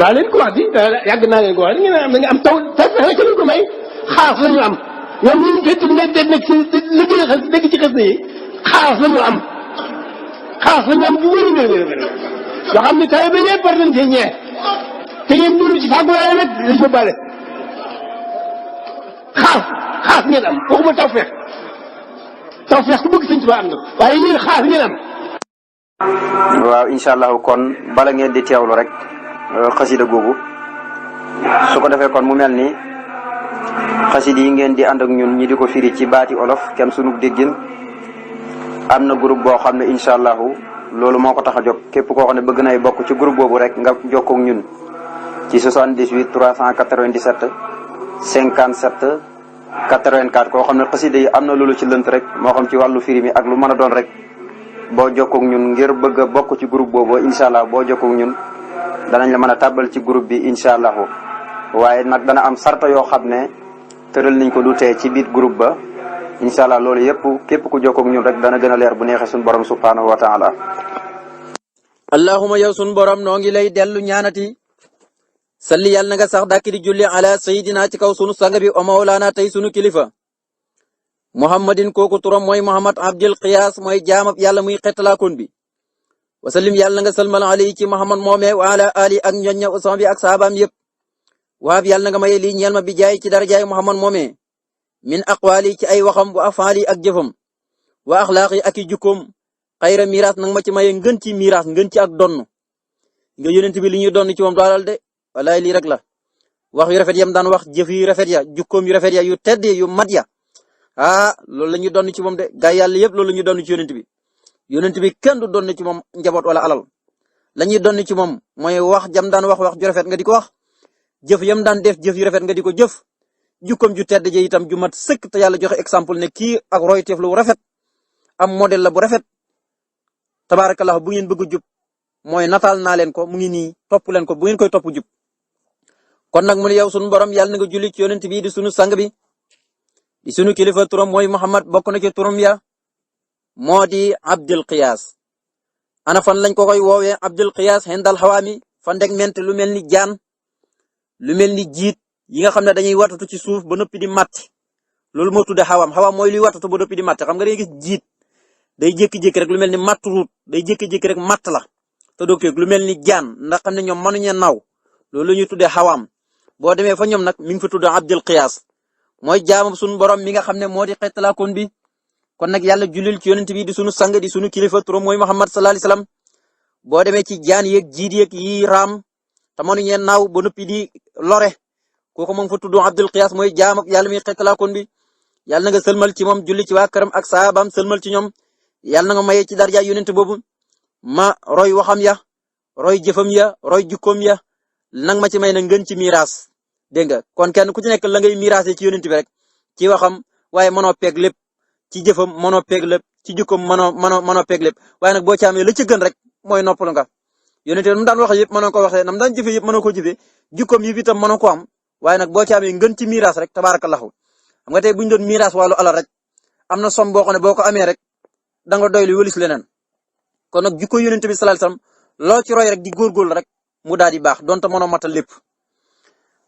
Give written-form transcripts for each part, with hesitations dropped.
daa leen ko wax di yàgg naa leen ko wax ngeen am da nga am taw fexe ci ko may xaas la ñu am ñoom ñu fekk nekk ci liggéey xas dégg ci xas yi xaas la ñu am xaas la ñu am bu wér a wér yoo xam ne taw bi ñëpp war nañ cee ñee te ngeen dund ci fàggu waaye nag dañ ko bale xaas ngeen am waxuma taw feex ku bëgg sëñ Tuubaa am na waaye yéen xaas ngeen am. waaw incha allah kon bala ngeen di teewlu rek xasida googu su ko defee kon mu mel ni xasida yi ngeen di ànd ak ñun ñi di ko firi ci baati olof kem sunu déggin am na groupe boo xam ne incha allahu loolu moo ko tax a jóg képp koo xam ne bëgg nay bokk ci groupe boobu rek nga jokkoo ak ñun ci 78 397 57 84 koo xam ne xasida yi am na loolu ci lënt rek moo xam ci wàllu firi mi ak lu mën a doon rek boo jokkoo ak ñun ngir bëgg a bokk ci groupe boobu incha allah boo jokkoo ak ñun danañ la mën a tàbbal ci groupe bi incha allahu waaye nag dana am sarta yoo xam ne tëral nañ ko du tee ci biir groupe ba incha allah loolu yëpp képp ku jokkoo ak ñun rek dana gën a leer bu neexee suñu borom subhanahu wa taala. allahuma yow suñu borom noo ngi lay dellu ñaanati salli yàlla na nga sax dàkk di julli ala sayidina ci kaw sunu sang bi o mawlaana tey sunu kilifa muhammadin kooku turam mooy muhammad abdil qiyaas mooy jaamab yàlla muy xettalaakoon bi wasallim yàlla na nga salmal alayhi ci muhammad moomee wa ala ali ak ñoñña usama bi ak saabaam yëpp waab yàlla na nga maye lii ñeel ma bi jaay ci darajaay muhammad moomee min aqwaali ci ay waxam wa afaali ak jëfam wa axlaaqi ak i jukkoom xayra miraas nag ma ci maye ngën ci miraas ngën ci ak donn nga yonent bi li ñuy donn ci moom doolal de walaay lii rek la wax yu rafet yam daan wax jëf yu rafet ya jukkoom yu rafet ya yu tedd yu mat ya loolu la ñuy donn ci moom de gaa yàlla yëpp loolu la ñuy donn ci yonent bi kenn du donn ci moom njaboot wala alal la ñuy donn ci moom mooy wax jam daan wax ju rafet nga di ko wax jëf yam daan def jëf yu rafet nga di ko jëf jukkoom ju tedd ja itam ju mat sëkk te yàlla joxe exemple ne kii ak royteef lu rafet am modèle la bu rafet tabaarakallah bu ngeen bëgg jub mooy nataal naa leen ko mu ngi nii topp leen ko bu ngeen koy topp jub kon nag mu ne yow sunu borom yàlla na nga julli ci yonent bi di sunu sang bi di sunu kilifa turam mooy Muhammad bokk na ci turam ya moo di Abdul Qiyaas ana fan lañ ko koy woowee Abdul Qiyaas xendal xawaami fa ndeg ment lu mel ni jaan lu mel ni jiit yi nga xam ne dañuy watatu ci suuf ba noppi di matt loolu moo tudde xawaam mooy luy watatu ba noppi di matt xam nga day gis jiit day jékki-jékki rek lu mel ni matt ruut day jékki-jékki rek matt la te doo lu mel ni jaan ndax xam ne ñoom mënuñu naw loolu la ñuy tuddee xawaam boo demee fa ñoom nag mi ngi fa tudd Abdul Qiyaas mooy jaamam sunu borom mi nga xam ne moo di xettalaakoon bi kon nag yàlla jullil ci yonent bi di sunu sang di sunu kilifa turam mooy Muhammad sallallahu alayhi wasallam boo demee ci jaan yeeg jiit yeeg yi raam te mënuñu naaw ba noppi di lore kooku moom fa tudd Abdul Qiyaas mooy jaamam yàlla mi xettalaakoon bi yàlla na nga sëlmal ci moom julli ci waa këram ak saabaam sëlmal ci ñoom yàlla na nga maye ci darja yonent boobu ma roy waxam ya roy jëfam ya roy jukkoom ya nang ma ci may na ngën ci miiras dégg nga kon kenn ku ci nekk la ngay miirasee ci yonent bi rek ci waxam waaye mënoo peeg lépp ci jëfam mënoo peeg lépp ci jukkoom mënoo peeg lépp waaye nag boo ci amee la ci gën rek mooy noppalu nga yonent bi mu daan wax yëpp mënoo ko waxee nam daan jëfee yëpp mënoo ko jëfee jukkoom yi itam mënoo ko am waaye nag boo ci amee ngën ci miiras rek tabaarakallahu xam nga tey bu ñu doon miiras wàllu alal rek am na som boo xam ne boo ko amee rek da nga doy lu wëlis leneen kon nag jukko yonent bi sallallahu alayhi wasallam loo ci roy rek di góorgóorlu rek mu daal di baax donte mënoo matal lépp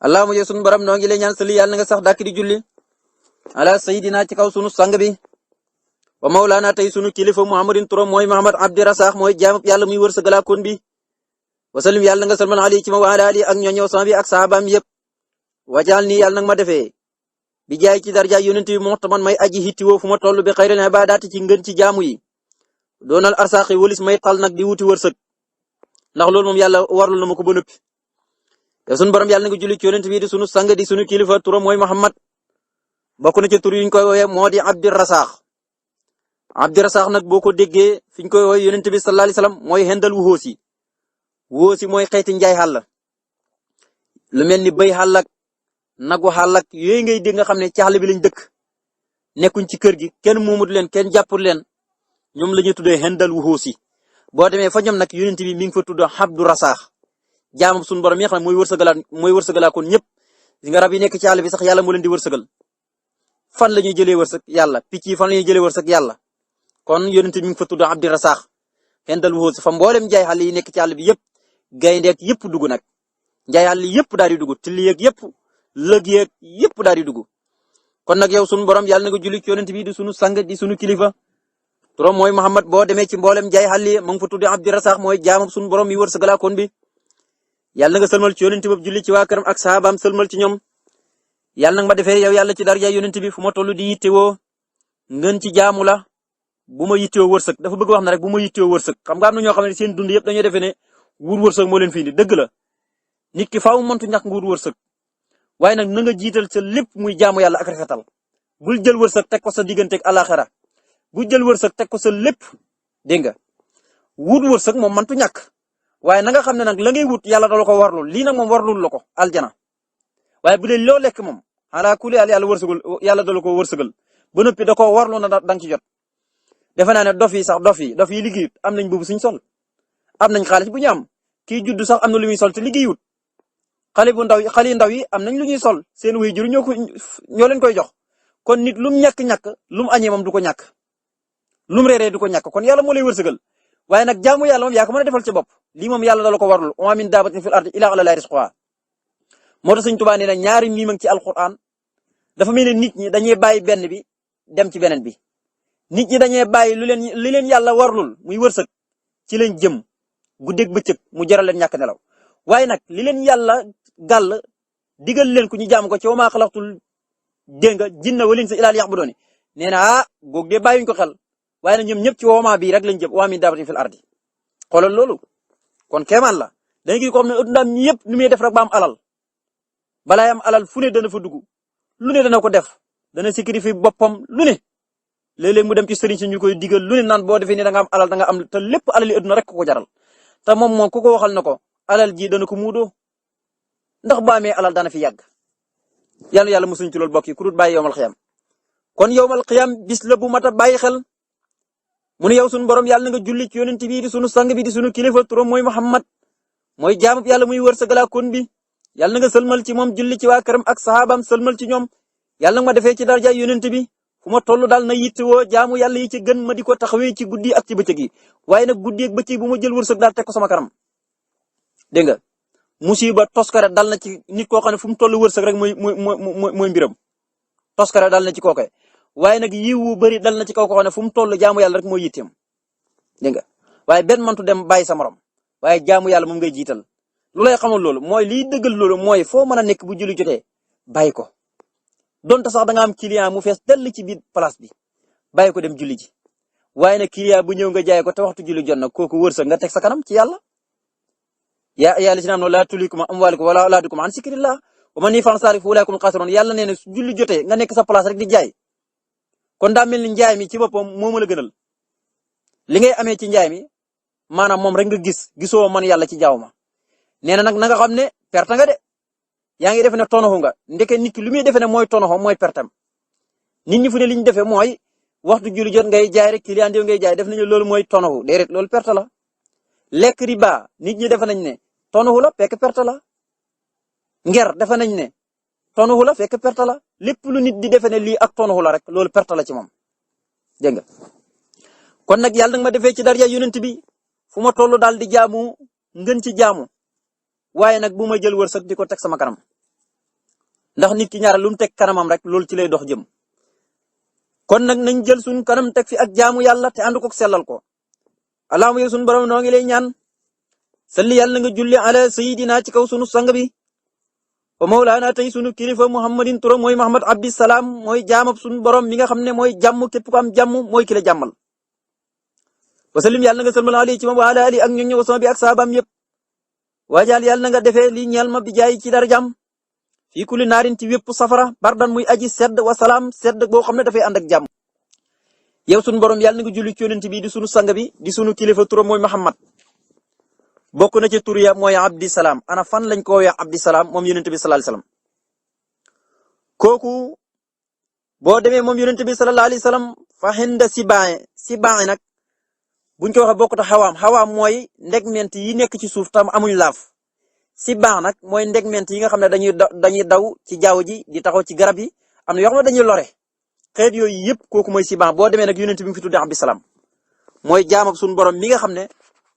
allahumma yow sunu borom noo ngi lay ñaan sali yàlla na nga sax dàkk di julli ala sayidina ci kaw sunu sang bi wa mawlaana tey sunu kilifa muhammadin turam mooy muhammad abdi rasaax mooy jaamab yàlla muy wërsëgalaakoon bi wasallim yàlla nga salmal ali ci ma wa ala ali ak ñooñëw sama bi ak saabaam yëpp wajaal nii yàlla nag ma defee bi jaay ci darja yonent bi moo taman may aji hitti woo fu ma toll bi xayril ibadaati ci ngën ci jaamu yi doonal arsaaxi walis may tal nag di wuti wërsëg ndax loolu moom yàlla warlu na ma ko ba noppi te sunu borom yàlla na nga julli ci yonent bi di sunu sang di sunu kilifa turam mooy Muhammad bokk na ci tur yi ñu koy woowee moo di Abdi Rasaax Abdi Rasaax nag boo ko déggee fi ñu koy woowee yonent bi sallallahu alayhi wasallam mooy xendal wuxoosi wuxoosi mooy xeeti njaay xàll lu mel ni béy xàll ak nagu xàll ak yooyu ngay dégg nga xam ne ci àll bi lañ dëkk nekkuñ ci kër gi kenn moomut leen kenn jàppul leen ñoom la ñuy tuddee xendal wuxuusi boo demee fa ñoom nag yonent bi mi ngi fa tudd Abdu Rasaax jaamu suñu borom yi nga xam ne mooy wërsëgalaat kon ñëpp nga rab yi nekk ci àll bi sax yàlla moo leen di wërsëgal fan la ñuy jëlee wërsëg yàlla picc yi fan la ñuy jëlee wërsëg yàlla kon yonent bi mi ngi fa tudd Abdu Rasaax xendal wuxuusi fa mboolem njaay xàll yi nekk ci àll bi yëpp gayndeek yëpp dugg nag njaay àll yëpp daal di dugg tilli yeeg yëpp lëg yeeg yëpp daal di dugg kon nag yow sunu borom yàlla na nga julli ci yonent bi di sunu sang di sunu kilifa turam mooy Muhammad boo demee ci mboolem njaay xàll yi mu ngi fa tudd Abdu Rasaax mooy jaamam sunu borom yi wërsëgalaa kon bi yàlla na nga sëlmal ci yonent bi julli ci waa këram ak saabaam sëlmal ci ñoom yàlla nag ma defee yow yàlla ci darja yonent bi fu ma toll di yittewoo ngeen ci jaamu la bu ma yittewoo wërsëg dafa bëgg wax na rek bu ma yittewoo wërsëg xam nga am na ñoo xam ne seen dund yëpp dañoo defee ne wut wërsëg moo leen fi indi dëgg la nit ki faaw mëntu ñàkk nga wut wërsëg waaye nag na nga jiital sa lépp muy jaamu yàlla ak rafetal bul jël wërsëg teg ko sa digganteeg alaxira bul jël wërsëg teg ko sa lépp dégg nga wut wërsëg moom mëntu ñàkk waaye na nga xam ne nag la ngay wut yàlla da la ko warlul lii nag moom warlul la ko aljana waaye bu dee loo lekk moom ala kulli yàlla wërsëgul yàlla da la ko wërsëgal ba noppi da koo warlu na da nga ci jot defe naa ne dof yi liggéeyut am nañ boobu suñ sol am nañ xaalis bu ñu am kii judd sax am na lu muy sol te liggéeyut xale yu ndaw yi am nañ lu ñuy sol seen waajur ñoo leen koy jox kon nit lum ñàkk-ñàkk lum añee moom du ko ñàkk lum reeree du ko ñàkk kon yàlla moo lay wërsëgal waaye nag jaamu yàlla moom yaa ko mën a defal ci bopp lii moom yàlla dala ko warul wa min daabatin fil ardi illaa ala llaahi rizquhaa moo tax Sëñ Tuubaa nee na ñaari mii ma ngi ci alquran dafa mel ne nit ñi dañuy bàyyi benn bi dem ci beneen bi nit ñi dañuy bàyyi li leen yàlla warlul muy wërsëg ci leen jëm guddeeg bëccëg mu jaral leen ñàkk nelaw waaye nag li leen yàlla gàll digal leen ku ñu jaam ko ci wa maa xalaqtul dégg nga jinna wal insa illaa liya'buduun nee na goog de bàyyuñ ko xel waaye nag ñoom ñëpp ci woomaa bii rek lañ jëm wa min daabatin fil ardi xoolal loolu kon kéemaan la dañuy gis ko xam ne addunaam ñi yëpp nu muy def rek ba am alal balaa am alal fu ne dana fa dugg lu ne dana ko def dana sacrifice boppam lu ne léeg-léeg mu dem ci sëriñ si ñu koy digal lu ne naan boo defee ni da nga am alal da nga am te lépp alal yi adduna rek ko jaral te moom ku ko waxal na ko alal ji dana ko muudoo ndax ba amee alal dana fi yàgg yàlla mosuñ ci loolu bokk yi ku dul bàyyi yowmal xiyam kon yowmal xiyam bis la bu mat a bàyyi xel mu ne yow sunu borom yàlla na nga julli ci yonent bi di sunu sang bi di sunu kilifa turam mooy Muhammad mooy jaamub yàlla muy wërsëgalaa kon bi yàlla na nga sëlmal ci moom julli ci waa këram ak saxaabaam sëlmal ci ñoom yàlla na ma defee ci daraja yonent bi fu ma toll daal na yittewoo jaamu yàlla yi ci gën ma di ko taxawee ci guddi ak ci bëccëg yi waaye nag guddi ak bëccëg bu ma jël wërsëg daal teg ko sama kanam dégg nga musiba toskare dal na ci nit koo xam ne fu mu toll wërsëg rek mooy mbiram toskare dal na ci kooke waaye nag yiw wu bëri dal na ci kaw koo xam ne fu mu toll jaamu yàlla rek mooy yitteem dégg nga waaye benn mantu dem bàyyi sa morom waaye jaamu yàlla moom ngay jiital lu lay xamal loolu mooy liy dëggal loolu mooy foo mën a nekk bu julli jotee bàyyi ko donte sax da nga am client mu fees dell ci biir place bi bàyyi ko dem julli ji waaye nag client bu ñëw nga jaay ko te waxtu julli jot na kooku wërsëg nga teg sa kanam ci yàlla yaa li ci naan laa tulhikum amwaalukum wala awlaadukum an zikrillah wa man yaf'al zaalika fa ulaa'ika humul xaasiruun yàlla nee na su julli jotee nga nekk sa place rek di jaay kon daa mel ni njaay mi ci boppam moo ma la gënal li ngay amee ci njaay mi maanaam moom rek nga gisoo man yàlla ci jaaw ma nee na nag na nga xam ne perte nga de yaa ngi defe ne tonoxu nga ndeke nit ki lu muy defe ne mooy tonoxo mooy pertam nit ñi fu ne li ñu defee mooy waxtu julli jot ngay jaay rek client yow ngay jaay def nañu loolu mooy tonoxu déedéet loolu perte la lekk riba nit ñi defe nañ ne tonoxu la fekk perte la nger defe nañ ne tonoxu la fekk perte la lépp lu nit di defe ne lii ak tonoxu la rek loolu perte la ci moom dégg nga kon nag yàlla nag ma defee ci daraja yonent bi fu ma toll daal di jaamu ngën ci jaamu waaye nag bu ma jël wërsëg di ko teg sama kanam ndax nit ki ñaar lu mu teg kanamam rek loolu ci lay dox jëm kon nag nañ jël suñu kanam teg fi ak jaamu yàlla te ànd ko sellal ko allahumma yow suñu borom noo ngi lay ñaan salli yàlla nga julli ala sayidina ci kaw sunu sang bi wa mawlaana tey sunu kilifa muhammadin turam mooy Muhammad abdissalaam mooy jaamab sunu borom mi nga xam ne mooy jàmm képp ko am jàmm mooy ki la jàmmal wa sallim yàlla nga sëlmal ali ci moom wa ala ali ak ñoom ñëw sama bi ak saabaam yëpp waajal yàlla na nga defee li ñeel ma bi jaay ci darajam fii kulli naarin ci wépp safara bardan muy aji sedd wa salaam sedd boo xam ne dafay ànd ak jàmm yow sunu borom yàlla na nga julli ci yonent bi di sunu sang bi di sunu kilifa turam mooy Muhammad bokk na ci tur ya mooy abdi salaam ana fan lañ ko woowee abdi salaam moom yonent bi sallallahu alayhi wasallam kooku boo demee moom yonent bi sallallahu alayhi wasallam fa xinda sibaaye nag buñ ko waxee bokkut a xawaam mooy ndegment yi nekk ci suuf tam amuñ laaf sibaa nag mooy ndegment yi nga xam ne dañuy daw ci jaww ji di taxaw ci garab yi am na yoo xam ne dañuy lore xeet yooyu yëpp kooku mooy sibaa boo demee nag yonent bi mu fi tuddee Abdusalaam mooy jaam ak suñu borom mi nga xam ne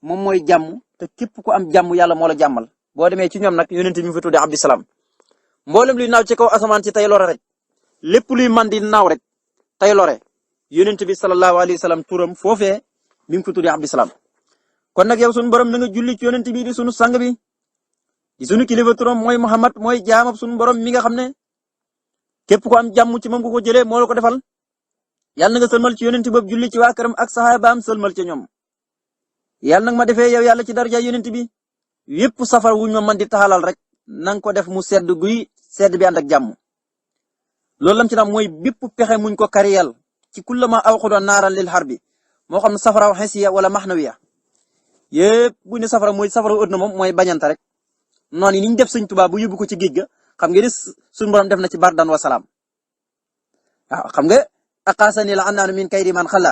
moom mooy jàmm te képp ku am jàmm yàlla moo la jàmmal boo demee ci ñoom nag yonent bi mu fi tuddee Abdusalaam mboolem luy naaw ci kaw asamaan si tey lore rek lépp luy man di naaw rek tey lore yonent bi sallallahu alayhi wa sallam turam foofee mi ngi ko tuddee Abdusalaam kon nag yow sunu borom na nga julli ci yonent bi di sunu sang bi di sunu kilifa turam mooy Muhammad mooy jaamab sunu borom mi nga xam ne képp ku am jàmm ci moom ku ko jëlee moo la ko defal yàlla na nga sëlmal ci yonent boobu julli ci waa këram ak saxaabaam sëlmal ci ñoom yàlla nag ma defee yow yàlla ci daraja yonent bi yépp safar wuñ ma man di taxalal rek nanga ko def mu sedd guy sedd bi ànd ak jàmm loolu lam ci naan mooy bépp pexe muñ ko kariyal ci kullama awqada naaran lil harbi moo xam ne safara hisiya wala mahnawiya yépp bu ne safara mooy safara ëdd na moom mooy bañante rek noonu ni ñu def Sëñ Tuubaa bu yóbbu ko ci géej ga xam nga ni suñu borom def na ci bardan wa salaam waaw xam nga aqaasani la annaanu min kaydi man xala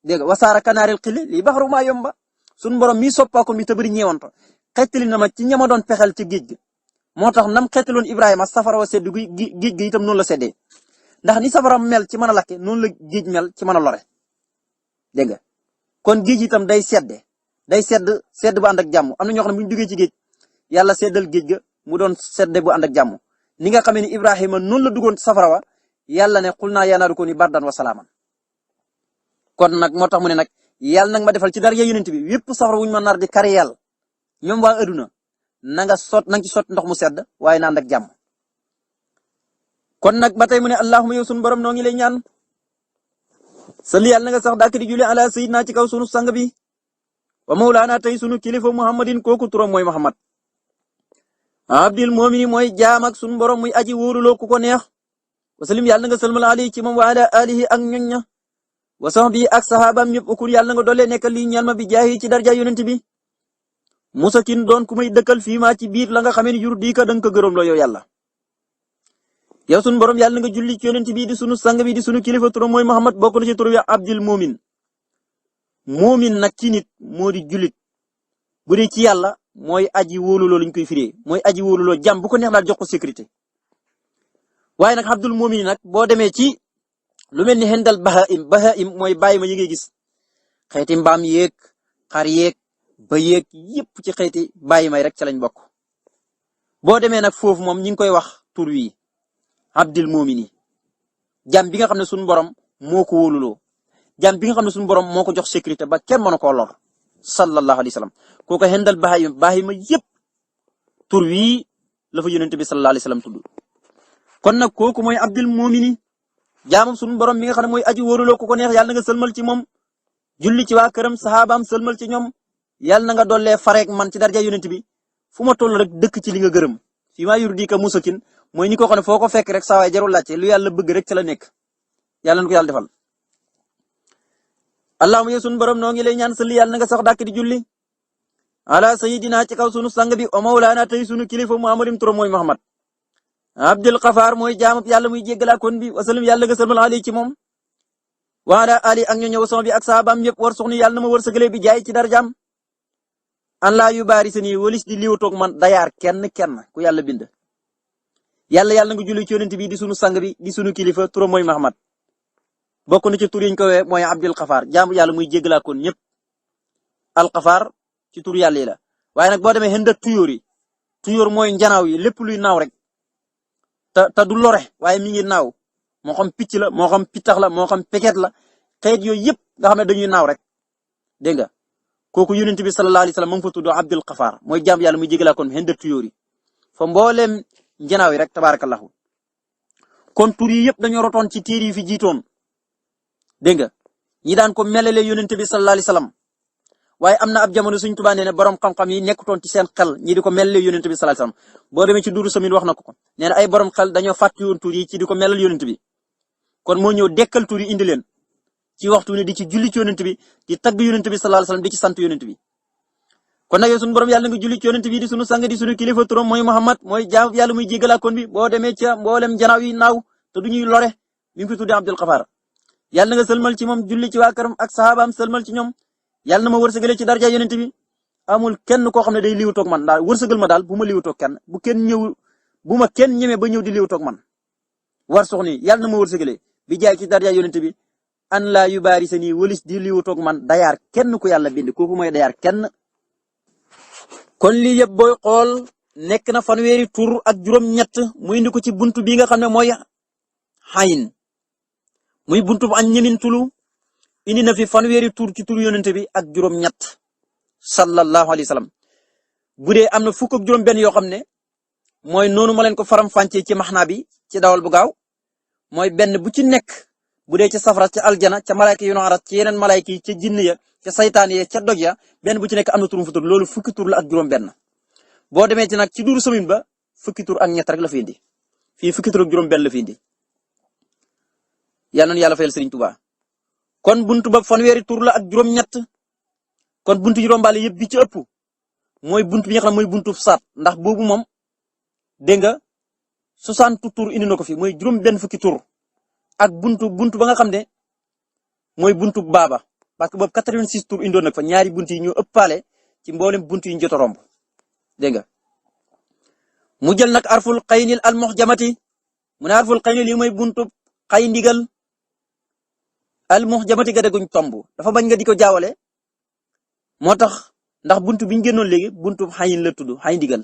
dégg nga wasaara kanaaril xili lii baxaru maa yomba suñu borom mii soppaaku mi te bëri ñeewanto xettali na ma ci ñama doon pexel ci géej ga moo tax nam xeetaloon Ibrahima safara wa sedd guy géej gi itam noonu la seddee ndax ni safara mel ci mën a lakke noonu la géej mel ci mën a lore dégg nga kon géej itam day sedd bu ànd ak jàmm am na ñoo xam ne bu ñu duggee ci géej yàlla seddal géej ga mu doon sedd bu ànd ak jàmm ni nga xamee ni Ibrahima noonu la duggoon safara wa yàlla ne xul naa yaa naaru kuuni bardan wa salaaman kon nag moo tax mu ne nag yàlla nag ma defal ci dara yonent bi yépp safara wuñ ma nar di kari yàlla ñoom waa adduna nanga ci sot ndox mu sedd waaye na ànd ak jàmm kon nag ba tey mu ne allahumma yow sunu borom noo ngi lay ñaan salli yàlla na nga sax dàkk di julli ala sayyidina ci kaw sunu sang bi wa mawlaana tey sunu kilifa muhammadin kooku turam mooy muhammad abdil mu'mini mooy jaam ak sunu borom muy aji wóoruloo ku ko neex wasalim yàlla na nga sëlmal alayhi ci moom wa ala alihi ak ñoñ ña wa sahbi ak sahabaam ñëpp ukul yàlla na nga doole nekkal lii ñaan ma bi jaahi ci darja yonent bi musakin doon ku may dëkkal fii maa ci biir la nga xamee ni jur di ka danga ko gërëm loo yow yàlla yow sunu borom yàlla na nga julli ci yonent bi di sunu sang bi di sunu kilifa turam mooy Muhammad bokk na ci tur wi abdil mumin mumin nag ci nit moo di jullit bu dee ci yàlla mooy aji wóoluloo lañ koy firee mooy aji wóoluloo jàmm bu ko neex daal jox ko sécurité waaye nag abdul mumin nag boo demee ci lu mel ni xendal bahaim mooy bàyyi ma yi ngay gis xeeti mbaam yeeg xar yeeg ba yeeg yépp ci xeeti bàyyi may rek ca lañ bokk boo demee nag foofu moom ñi ngi koy wax tur wi abdil mumini jàmm bi nga xam ne suñu borom moo ko wóoluloo jàmm bi nga xam ne suñu borom moo ko jox sécurité ba kenn mënu koo lor sallallahu alayhi wa sallam kooku xendal bahaima yépp tur wi la fa yonent bi sallallahu alayhi wa sallam tudd kon nag kooku mooy abdil mumini jaamam sunu borom mi nga xam ne mooy aji wóoruloo ku ko neex yàlla na nga sëlmal ci moom julli ci waa këram saxaabaam sëlmal ci ñoom yàlla na nga dollee fareek man ci darja yonent bi fu ma toll rek dëkk ci li nga gërëm fii maa yur di ka musakin mooy ni ko xam ne foo ko fekk rek saa waay jarul laajte lu yàlla bëgg rek ca la nekk yàlla na ko yàlla defal. allahumma yow sunu borom noo ngi lay ñaan sëlli yàlla na nga sax dàkk di julli ala sayidina ci kaw sunu sang bi o mawlaana tey sunu kilifa muhammadin turam mooy muhammad abdul xafaar mooy jaamab yàlla muy jéggalaa kon bi wasalam yàlla nga sëlmal ali ci moom wa ala ali ak ñoo ñëw sama bi ak saabaam yëpp war soxni yàlla na ma war sëgale bi jaay ci darjaam an laa yu baari sani walis di liw toog man dayaar kenn ku yàlla bind yàlla nga julli ci yonent bi di sunu sang bi di sunu kilifa turam mooy Muhammad bokk na ci tur yiñ ko wee mooy abdul xafaar jaamu yàlla muy jéggalaa kon ñëpp al xafaar ci tur yàlla yi la waaye nag boo demee xënda tuyóor mooy njanaaw yi lépp luy naaw rek te du lore waaye mi ngi naaw moo xam picc la moo xam pitax la moo xam peket la xeet yooyu yëpp nga xam ne dañuy naaw rek dégg nga kooku yonent bi sallallahu alayhi wasallam mu ngi fa tudd abdul xafaar mooy jaam yàlla muy jégalaa kon xënda tuyóor yi fa mbooleem njanaaw yi rek tabarakallahu kon tur yi yëpp dañoo rotoon ci téere yi fi jiitoon dégg nga ñi daan ko melale yonent bi sallallahu alayhi wasallam waaye am na ab jamono Sëriñ Tuubaa nee na borom xam-xam yi nekkutoon ci seen xel ñi di ko melale yonent bi sallallahu alayhi wasallam boo demee ci duuru samin wax na ko nee na ay borom xel dañoo fàtte woon tur yi ci di ko melal yonent bi kon moo ñëw dekkal tur yi indi leen ci waxtu ne di ci julli ci yonent bi di tagg yonent bi sallallahu alayhi wasallam di ci sant yonent bi kon nag yow sunu borom yàlla nga julli ci yonent bi di sunu sang di sunu kilifa turam mooy Muhammad mooy jaam yàlla muy jégalaakoon bi boo demee ca mboolem janaaw yi naaw te du ñuy lore mi ngi fi tuddee Abdul Xafaar yàlla nga sëlmal ci moom julli ci waa këram ak saxaabaam sëlmal ci ñoom yàlla na ma wërsëgale ci darja yonent bi amul kenn koo xam ne day liwutoog man daal wërsëgal ma daal bu ma liwutoog kenn bu ma kenn ñemee ba ñëw di liwutoog man war soxni yàlla na ma wërsëgale bi jaay ci darja yonent bi an laa yu baari sa nii wëlis di liwutoog man dayaar kenn ku yàlla bind kooku mooy dayaar kenn. kon lii yëpp booy xool nekk na fanweeri tur ak juróom-ñett mu indi ko ci buntu bi nga xam ne mooy xayin muy buntu bu añ ñemin tulu indi na fi fanweeri tur ci tur yonent bi ak juróom-ñett sallallahu alayhi wa sallam bu dee am na fukk ak juróom-benn yoo xam ne mooy noonu ma leen ko faram-fàccee ci maxnaa bi ci dawal bu gaaw mooy benn bu ci nekk bu dee ca safara ca aljana ca malayka yu no aras ci yeneen malayka yi ca jinn ya ca saytaan ya ca doj ya benn bu ci nekk am na turum fu tur loolu fukki tur la ak juróom-benn boo demee ci nag ci duuru samin ba fukki tur ak ñett rek la fi indi fii fukki tur ak juróom-benn la fi indi yal na yàlla fayal Serigne Touba kon buntu ba fanweeri tur la ak juróom-ñett kon buntu juróom-bale yëpp bi ci ëpp mooy buntu bi nga xam ne mooy buntu saat ndax boobu moom dégg nga 60 tur indi na ko fi mooy juróom-benn fukki tur ak buntu ba nga xam ne mooy buntu baaba parce que boobu 86 tur indoon na fa ñaari buntu yi ñoo ëppaale ci mboolem buntu yi ñu jot a romb dégg nga mu jël nag arful xaynil al muhjamati mu ne arful xaynil yi mooy buntu xay ndigal al muhjamati ga deguñ tomb dafa bañ nga di ko jaawale moo tax ndax buntu bi ñu génnoon léegi buntu xayin la tudd xay ndigal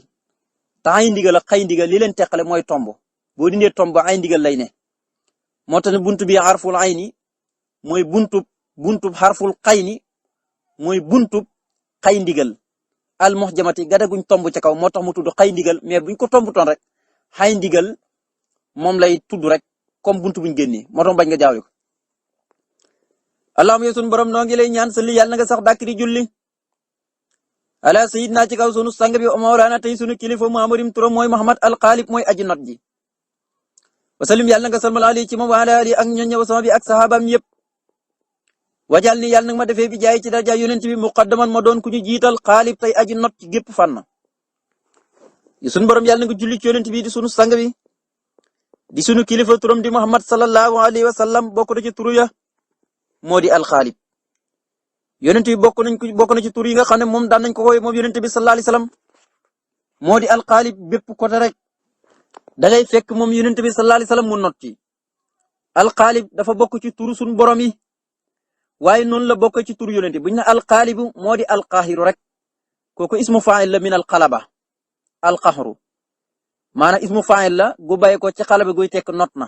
te xay ndigal ak xay ndigal li leen teqale mooy tomb boo dindee tomb xay ndigal lay ne moo tax ne buntu bi arful ayni mooy buntu xarful xayni mooy buntu xay ndigal al muhjamati ga deguñ tomb ca kaw moo tax mu tudd xay ndigal mais buñ ko tombutoon rek xay ndigal moom lay tudd rek comme buntu buñ génnee moo tax bañ nga jaawle ko allahumma yow sunu borom noo ngi lay ñaan salli yàlla na nga sax dàkk di julli ala sayyidina ci kaw sunu sang bi mawlana tey sunu kilifa muhammadim turam mooy muhammad alxaalib mooy aji not ji wasallim yàlla na nga salmal ali ci moom wa ala ali ak ñoñ wa sama bi ak sahabaam yëpp wajal ni yàlla nag ma defee bi jaay ci daraja yonent bi muqaddaman ma doon ku ñu jiital xaalib tey aji not ci gépp fànn sunu borom yàlla na nga julli ci yonent bi di sunu sang bi di sunu kilifa turam di muhammad sallallahu alayhi wa sallam bokk na ci turu ya moo di alxaalib yonent bi bokk na ci tur yi nga xam ne moom daan nañ ko koy moom yonent bi sallallahu alayhi wasallam moo di alxaalib bépp côté rek da ngay fekk moom yonent bi sallallahu alayhi wasallam mu not ci alxaalib dafa bokk ci turu suñu borom yi waaye noonu la bokk ci turu yonent bi bu ñu ne alxaalibu moo di alqaahiru rek kooku ismu fa'il la min alqalaba alqahru maanaam ismu fa'il la gu bàyyi ko ci xalaba guy tekk not na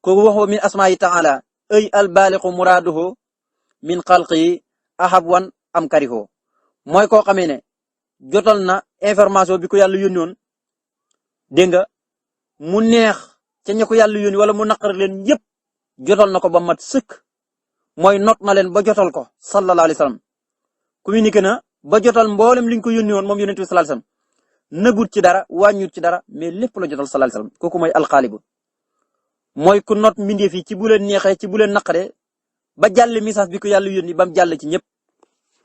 kooku waxoo min asmaa'i ta'ala ay albaaliqu muraaduhu min xalqi ahab wan am kariho mooy koo xamee ne jotal na information bi ko yàlla yónni woon dégg nga mu neex ca ña ko yàlla yónni wala mu naqar leen yëpp jotal na ko ba mat sëkk mooy not na leen ba jotal ko sallallahu alayhi wasallam communiqué na ba jotal mboolem liñ ko yónni woon moom yonent bi sallallahu alayhi wasallam nëbut ci dara wàññut ci dara mais lépp la jotal sallallahu alayhi wasallam kooku mooy alxaalibu mooy ku not mbindeef yi ci bu leen neexee ci bu leen naqaree ba jàll message bi ko yàlla yónni ba mu jàll ci ñëpp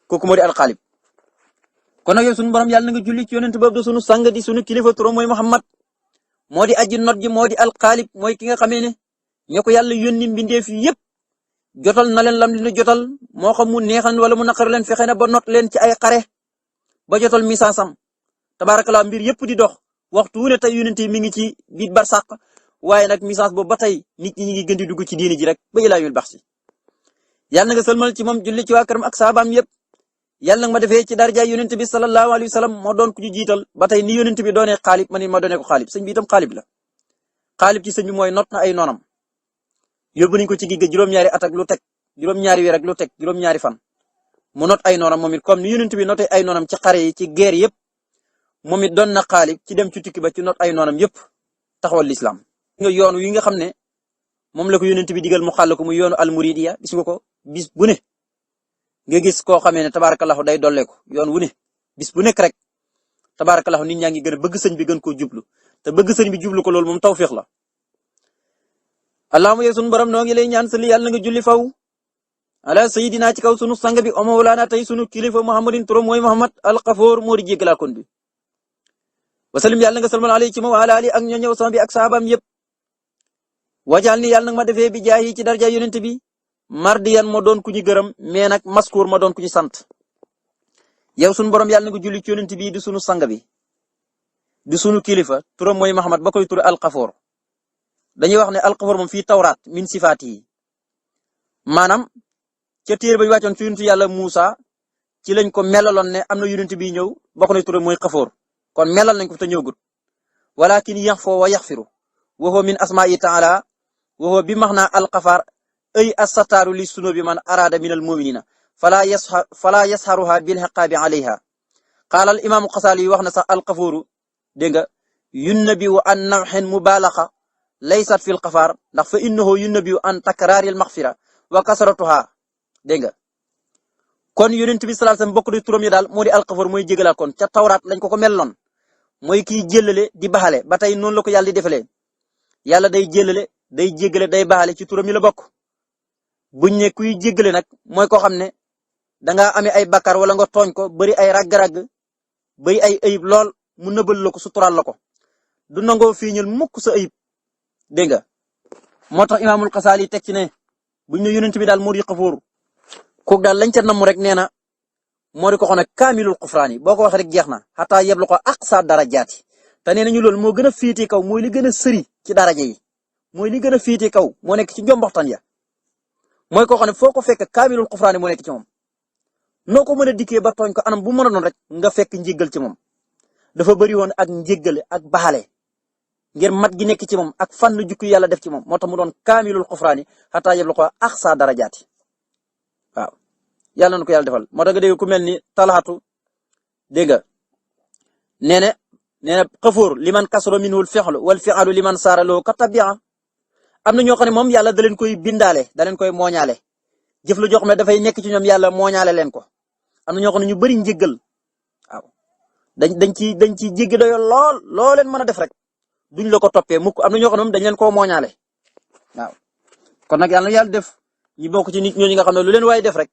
kooku moo di alxaalib kon nag yow sunu borom yàlla na nga julli ci yonent boobu de sunu sang di sunu kilifa turam mooy Muhammad moo di aji not ji moo di alxaalib mooy ki nga xamee ne ñoo ko yàlla yónni mbindeef yi yëpp jotal na leen lam li jotal moo xam mu neexal wala mu naqar leen fexe na ba not leen ci ay xare ba jotal message am tabarakallah mbir yëpp di dox waxtu wu ne tey yonent yi mi ngi ci biir barsàq waaye nag message boobu ba tey nit ñi ngi gën di dugg ci diini ji rek ba ilaa yul bax si yàlla na nga sëlmal ci moom julli ci waa këram ak saabaam yëpp yàlla nag ma defee ci daraja yonent bi sallallahu alayhi wa sallam moo doon ku ñu jiital ba tey ni yonent bi doonee xaalib ma ni ma doonee ko xaalib sëñ bi itam xaalib la xaalib ci sëñ bi mooy not na ay noonam yóbbu nañ ko ci géej juróom-ñaari at ak lu teg juróom-ñaari weer ak lu teg juróom-ñaari fan mu not ay noonam moom it comme ni yonent bi notee ay noonam ci xare yi ci guerre yëpp moom it doon na xaalib ci dem ci tukki ba ci not ay noonam yëpp taxawal l'islam nga yoon wi nga xam ne moom la ko yonent bi digal mu xàll ko muy yoonu almuridiya gis nga ko bis bu ne nga gis koo xamee ne tabaarakallahu day dolleeku yoon wu ne bis bu nekk rek tabaarakallahu nit ñaa ngi gën a bëgg sëñ bi gën koo jublu te bëgg sëñ bi jublu ko loolu moom tawfiix la allahumma yow sunu borom noo ngi lay ñaan sali yàlla na nga julli faw ala sayidina ci kaw sunu sang bi o mawlaana tey sunu kilifa muhammadin turam mooy muhammad alxafoor moo di jéggalaa kon bi wasalim yàlla nga salmal alayhi ci moom ala ali ak ñoñëw sama bi ak sahabaam yëpp wajal ni yàlla nag ma defee bi jaayi ci darja yonent bi mardiyan ma doon ku ñu gërëm mais nag maskuur ma doon ku ñu sant yow sunu borom yàlla na nga julli ci yonent bi di sunu sang bi di sunu kilifa turam mooy muhammad ba koy tur alxafoor dañuy wax ne alxafoor moom fii tawraat min sifaat yi maanaam ca téere ba ñu wàccoon ci yonent yàlla Muusa ci lañ ko melaloon ne am na yonent bi ñëw bokk na turam mooy xafoor kon melal nañ ko te ñëwgut walakin yaxfo wa yaxfiru wa huwa min asma'i ta'ala wa huwa bi maxna alxafaar ay assataaru li sunubi man arada min al muminina fala yasharuha bil hiqabi alayha qaala al imaamu xasaali wax na sax alxafooru dégg nga yunnabi an nawxin mubalaxa laysat fil xafaar ndax fa innahu yunnabi an takraaril maxfira wa kasratuha dégg nga kon yonent bi sallallahu alayhi wasallam bokk di turam yi daal moo di alxafoor mooy jégalaa kon ca tawraat lañ ko meloon mooy kiy jëlale di baxale ba tey noonu la ko yàlla di defalee yàlla day jëlale day jégale day baxale ci turam yi la bokk buñ ne kuy jégale nag mooy koo xam ne dangaa amee ay bakkar wala nga tooñ ko bari ay ragg-ragg bari ay ayib lool mu nëbal la ko suturaal la ko du nangoo fiiñal mukk sa ayib dégg nga moo tax imaamul Xasaali teg ci ne buñ ne yonent bi daal moo di xafoor kooku daal lañ ca namm rek nee na moo di ko xam ne kaamilul xufraani boo ko waxee rek jeex na xataa yeblu ko aqsa darajaati te nee nañu loolu moo gën a féete kaw mooy li gën a sëri ci daraja yi mooy li gën a féete kaw moo nekk ci njomboxtan ya mooy koo xam ne foo ko fekk kaamilul xufraani moo nekk ci moom noo ko mën a dikkee ba tooñ ko anam bu mën a doon rek nga fekk njéggal ci moom dafa bëri woon ak njéggale ak baxale ngir mat gi nekk ci moom ak fan la jukki yàlla def ci moom moo tax mu doon kaamilul xufraani xataa yeblu ko aqsa darajaati waaw yàlla na ko yàlla defal moo tax nga dégg ku mel ni talaxatu dégg nga nee na xafoor liman kasro minhul fexlu wal fexalu liman saaraloo ka tabia am na ñoo xam ne moom yàlla da leen koy bindaale da leen koy mooñaale jëf la joo xam ne dafay nekk ci ñoom yàlla mooñaale leen ko am na ñoo xam ne ñu bari njéggal waaw dañ ci jéggi doyo loo leen mën a def rek duñ la ko toppee mukk am na ñoo xam ne moom dañ leen koo mooñaale waaw kon nag yàlla na yàlla def ñu bokk ci nit ñooñu nga xam ne lu leen waaye def rek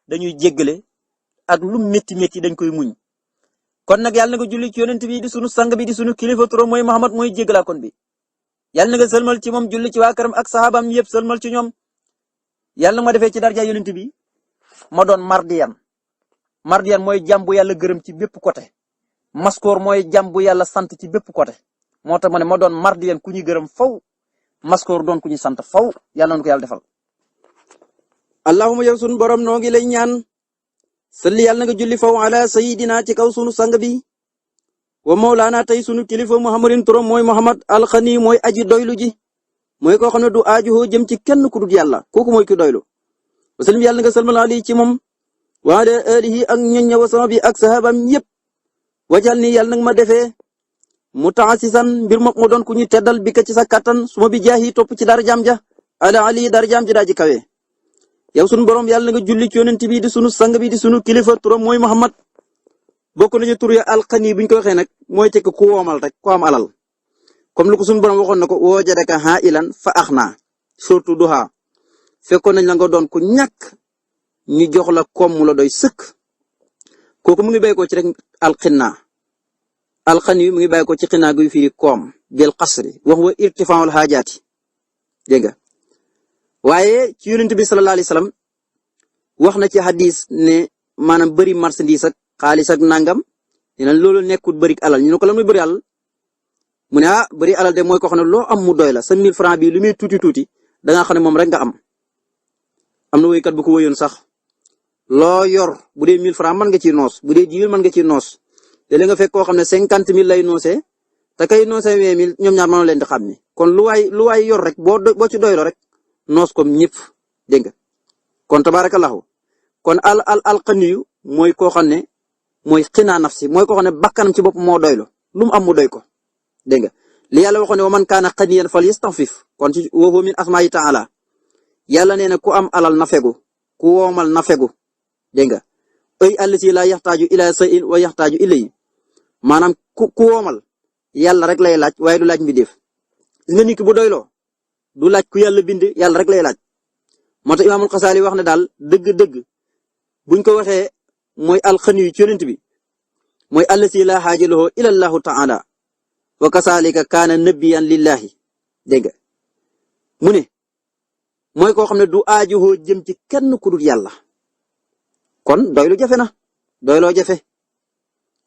dañuy jéggale ak lu métti dañ koy muñ kon nag yàlla na nga julli ci yonent bi di sunu sang bi di sunu kilifa turam mooy Muhammad mooy jéggalaa kon bi yàlla na nga sëlmal ci moom julli ci waa këram ak saxaabam yëpp sëlmal ci ñoom yàlla na ma defee ci darja yonent bi ma doon mardiyan mooy jàmm bu yàlla gërëm ci bépp côté maskoor mooy jàmm bu yàlla sant ci bépp côté moo tax ma ne ma doon mardiyan ku ñuy gërëm faw maskoor doon ku ñuy sant faw yàlla na ko yàlla defal allahumma yow sunu borom noo ngi lay ñaan salli yàlla na nga julli faw ala sayidina ci kaw sunu sang bi wa mawlaana tey sunu kilifa muhammadin turam mooy muhammad alxani mooy aji doylu ji mooy koo xam ne du aajuhoo jëm ci kenn ku dul yàlla kooku mooy ki doylu wasallim yàlla na nga salmal ali ci moom wa ala alihi ak ñoñ wa sama bi ak sahabam yépp wajal ni yàlla nag ma defee mutaasisan mbir moom mu doon ku ñu teddal bi ka ci sa kattan suma bi jaahi topp ci darajaam ja ala ali darajaam ji daa ji kawe yow sunu borom yàlla na nga julli ci yonent bi di sunu sang bi di sunu kilifa turam mooy Muhammad bokk nañu tur ya alxani buñ ko waxee nag mooy tekk ku woomal rek ku am alal comme lu ko sunu borom waxoon na ko wajadaka ha'ilan fa aghna surtout duha fekkoon nañ la nga doon ku ñàkk ñu jox la koom mu la doy sëkk kooku mu ngi bay ko ci rek alxinna alxani mu ngi bay ko ci xinaa guy firi koom bil qasri wax wa irtifaa'ul haajaati dégg nga waaye ci yonent bi sallallahu alayhi wasallam wax na ci hadis ne maanaam bëri marchandise ak xaalis ak nangam dina loolu nekkul bëri alal ñu ne ko lan muy bëri alal mu ne bëri alal de mooy ko xam ne loo am mu doy la sa 1000 francs bi lu muy tuuti da nga xam ne moom rek nga am na woykat bu ko woyoon sax loo yor bu dee 1000 francs mën nga ciy noos bu dee 10 000 mën nga ciy noos te nga fekk koo xam ne 50 000 lay noosee te kay noosee 20 000 ñoom ñaar mënoo leen di xam ni kon lu waay yor rek boo ci doyloo rek noos comme ñëpp dégg nga kon tabarakallahu kon alxaniyu mooy koo xam ne mooy xinaa nafsi mooy koo xam ne bakkanam ci bopp moo doylu lu mu am mu doy ko dégg nga li yàlla waxoon ne wa man kaana xaniyan fal yastafif kon ci wa huwa min asmaa'i ta'ala yàlla nee na ku am alal na fegu ku woomal na fegu dégg nga ay allati la yaxtaaju ila shay'in wa yaxtaaju ilayhi maanaam ku woomal yàlla rek lay laaj waaye du laaj mbindeef nga nit ki bu doyloo du laaj ku yàlla bind yàlla rek lay laaj moo tax imaamul Xasaali wax ne daal dëgg-dëgg buñ ko waxee mooy alxaniyu ci yonent bi mooy allasi la xaaja lahu ila allahu taala wa kasaalika kaana nabiyan lillahi dégg nga mu ne mooy koo xam ne du aajowoo jëm ci kenn ku dul yàlla kon doylu jafe na doyloo jafe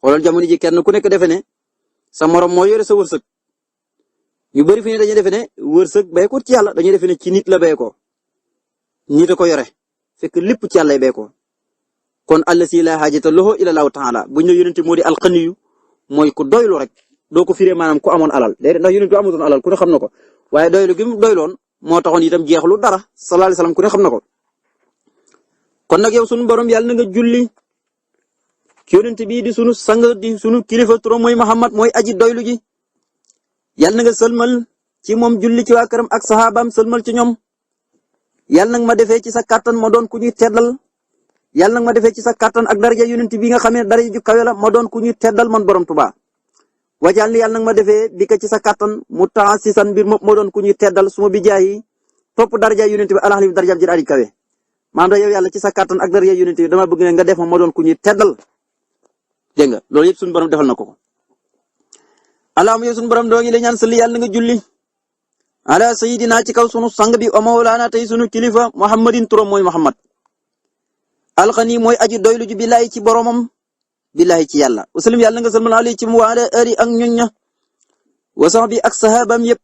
xoolal jamono ji kenn ku nekk defe ne sa morom moo yore sa wërsëg ñu bari fi ne dañuy defe ne wërsëg bay ko ci yàlla dañuy defe ne ci nit la bay ko nit a ko yore fekk lépp ci yàlla bay ko kon allasi la xaajata lahu ila allahu taala buñ ne yonent moo di alxaniyu mooy ku doylu rek doo ko firee maanaam ku amoon alal déedéet ndax yonent bi amutoon alal ku ne xam na ko waaye doylu gi mu doyloon moo taxoon itam jeexlu dara sallallahu alayhi wasallam ku ne xam na ko kon nag yow sunu borom yàlla na nga julli ci yonent bii di sunu sang di sunu kilifa turam mooy Muhammad mooy aji doylu ji yàlla na nga sëlmal ci moom julli ci waa këram ak saxaabaam sëlmal ci ñoom yàlla nag ma defee ci sa kàttan ma doon ku ñuy teddal yàlla nag ma defee ci sa kàttan ak daraja yonent bi nga xamee daraja ju kawe la ma doon ku ñuy teddal man borom Tuubaa wajal yàlla nag ma defee bi ka ci sa kàttan mu taasisan mbir moom moo doon ku ñuy teddal suma bi jaay topp daraja yonent bi alaxli daraja ji aji kawe maanaam da yow yàlla ci sa kàttan ak daraja yonent bi dama bëgg ne nga def ma doon ku ñuy teddal dégg nga loolu yëpp suñu borom defal na ko allahumma yow suñu borom doo ngi lay ñaan salli yàlla na nga julli ala sayidina ci kaw sunu sang bi o mawlaana tey sunu kilifa muhammadin turam mooy muhammad alxani mooy aji doylu ji billahi ci boromam billahi ci yàlla wasalim yàlla nga salmal ali ci mu waale ari ak ñoñ ña wa sax bi ak sahabam yëpp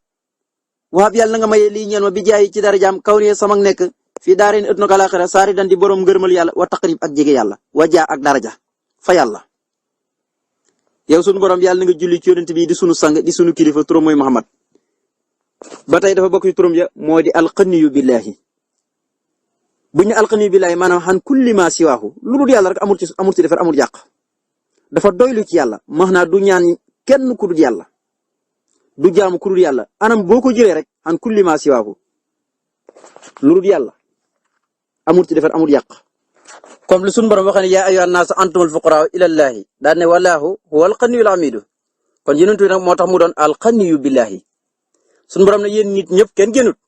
waxab yàlla nga maye lii ñeel ma bi jaay ci darajaam kaw ne sama nekk fii daarin ëtt na ko alaxira saari dan di borom ngërmal yàlla wa taqrib ak jege yàlla wa jaa ak daraja fa yàlla yow sunu borom yàlla nga julli ci yonent bi di sunu sang di sunu kilifa turam mooy muhammad ba tey dafa bokk ci turam ya moo di alxaniyu billahi buñ ne alxaniyu billahi maanaam xan kulli ma siwaahu lu dul yàlla rek amul ci defar amul yàq dafa doylu ci yàlla max naa du ñaan kenn ku dul yàlla du jaamu ku dul yàlla anam boo ko jëlee rek xan kulli ma siwaahu lu dul yàlla amul ci defar amul yàq comme li sunu borom waxee ne yaa ayyuhan naas antumul fuqaraa ila llaahi daan ne wallaahu huwal ganiyyul hamiid kon yonent bi nag moo tax mu doon alxaniyu billahi sunu borom ne yéen nit ñëpp kenn génnut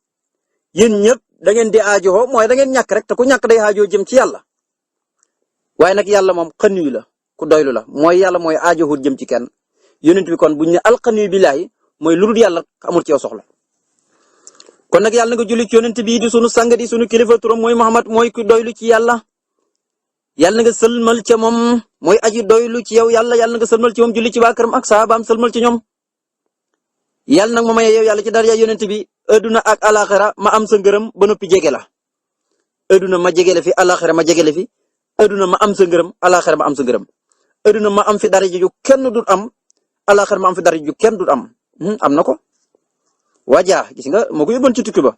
yéen ñëpp da ngeen di aajoo mooy da ngeen ñàkk rek te ku ñàkk day aajoo jëm ci yàlla waaye nag yàlla moom xaniyu la ku doylu la mooy yàlla mooy aajowut jëm ci kenn yonent bi kon buñ ne alxaniyu billahi mooy lu dul yàlla amul ci yow soxla kon nag yàlla nga julli ci yonent bi di sunu sang di sunu kilifa turam mooy Muhammad mooy ku doylu ci yàlla yàlla nga sëlmal ca moom mooy aji doylu ci yow yàlla nga sëlmal ci moom julli ci waa këram ak saabaam sëlmal ci ñoom yàlla nag ma maye yow yàlla ci daraja yonent bi adduna ak alaxira ma am sa ngërëm ba noppi jege la adduna ma jege la fi alaxira ma jege la fi adduna ma am sa ngërëm alaxira ma am sa ngërëm adduna ma am fi daraja ju kenn dul am alaxira ma am fi daraja ju kenn dul am am na ko wajaa gis nga moo ko yóbboon ci tukki ba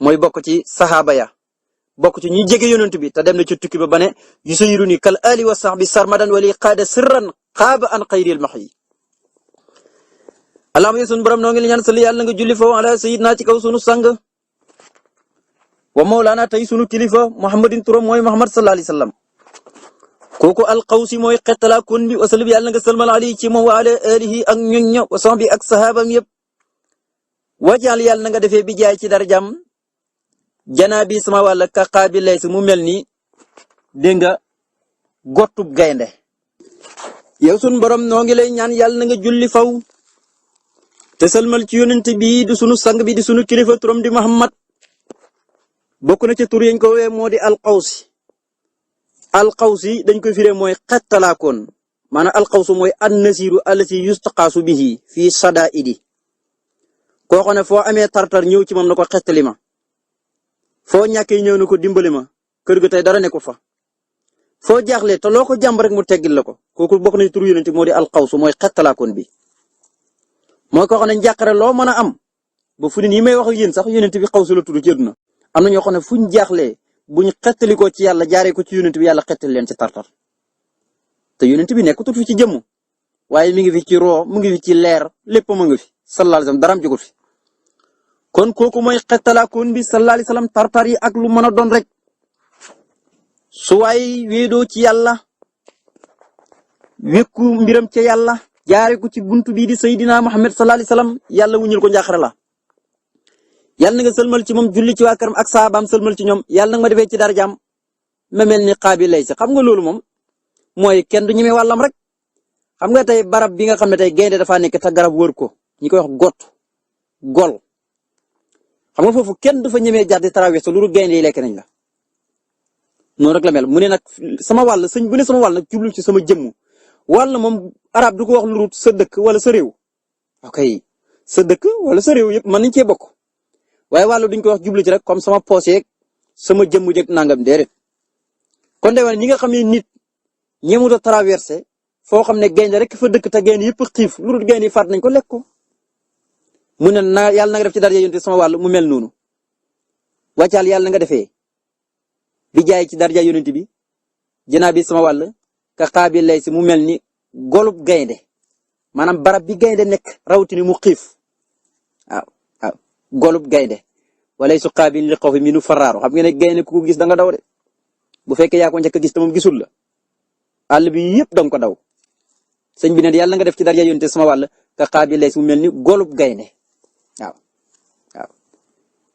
mooy bokk ci saxaaba ya bokk ci ñi jege yonent bi te dem na ci tukki ba ne yusayiruni kal ali wa sahbi sarmadan wali qaada sirran xaaba an xayril maxyi allahumma yow sunu borom noo ngi la ñaan salli yàlla nga julli foofu ala sayyidina ci kaw sunu sang wa mawlaana tey sunu kilifa muhammadin turam mooy muhammad sallallahu alayhi wasallam kooku alqawsi mooy xettala kon bi wasalib yàlla nga salmal ali ci moom wa ala alihi ak ñoñña wa sahbi ak sahabam yëpp wajal yàlla nga defee bi jaay ci darajam janaa bi sama wàll kaqaa bi lay si mu mel ni dégg nga gottub gaynde yow sunu borom noo ngi lay ñaan yàlla na nga julli faw te salmal ci yonent bi di sunu sang bi di sunu kilifa turam di Muhammad bokk na ci tur yañ ko wee moo di alqawsi dañ koy firee mooy xettalaakoon maanaam alqawsu mooy annasiru allati yustaqaasu bihi fii sadaidi koo xam ne foo amee tartar ñëw ci moom na ko xettali ma foo ñàkkee ñëw na ko dimbali ma kër ga tey dara nekkul fa foo jaaxlee te loo ko jàmb rek mu teggil la ko kooku bokk na ci tur yonent moo di alqawsu mooy xettalaakoon bi mooy koo xam ne njàqare loo mën a am ba fu ne nii may wax ak yéen sax yonent bi xawsu la tudd ci àdduna am na ñoo xam ne fuñ jaaxlee buñ xettalikoo ci yàlla jaaree ko ci yonent bi yàlla xettali leen ci tartar te yonent bi nekkutut fi ci jëmm waaye mi ngi fi ci roo mu ngi fi ci leer lépp mu ngi fi sallallahu alayhi wasallam daraam jógut fi kon kooku mooy xettalaakoon bi sallallahu alayhi wasallam tartar yi ak lu mën a doon rek su waay wéedoo ci yàlla wékku mbiram ca yàlla jaare ko ci buntu bii di Seydina Muhammad sallallahu alayhi wasallam yàlla wuñul ko njaaxare la yàlla na nga sëlmal ci moom julli ci waa këram ak saabaam sëlmal ci ñoom yàlla na nga ma defee ci darajaam ma mel ni Qaabil lay si xam nga loolu moom mooy kenn du ñeme wàllam rek xam nga tey barab bi nga xam ne tey gaynde dafa nekk te garab wër ko ñi koy wax gol xam nga foofu kenn du fa ñemee jàdd traversé lu dul gaynde yi lekk nañ la noonu rek la mel mu ne nag sama wàll sëñ bu ne sama wàll nag jublu ci sama jëmm wàll moom arab du ko wax lu dul sa dëkk wala sa réew ok sa dëkk wala sa réew yëpp mën nañ cee bokk waaye wàll duñ ko wax jublu ci rek comme sama poos yeeg sama jëmm jëg nangam déedéet kon de wane ñi nga xam ne nit ñemut a traversé foo xam ne gaynde rek fa dëkk te gaynde yëpp xiif lu dul gaynde yi faat nañ ko lekk ko mu ne na yàlla na nga def ci daraja yonent sama wàll mu mel noonu wàccal yàlla na nga defee bi jaay ci daraja yonent bi jënaa bi sama wàll ka Qaabil lay si mu mel ni golub gaynde maanaam barab bi gaynde nekk rawtini mu xiif waaw golub gaynde walay su Qaabil li xawfi minu faraaru xam nga ne gaynde ku ko gis da nga daw de bu fekkee yaa ko njëkk a gis te moom gisul la àll bi yëpp da nga ko daw sëñ bi ne yàlla nga def ci daraja yonent sama wàll ka Qaabil lay si mu mel ni golub gaynde waaw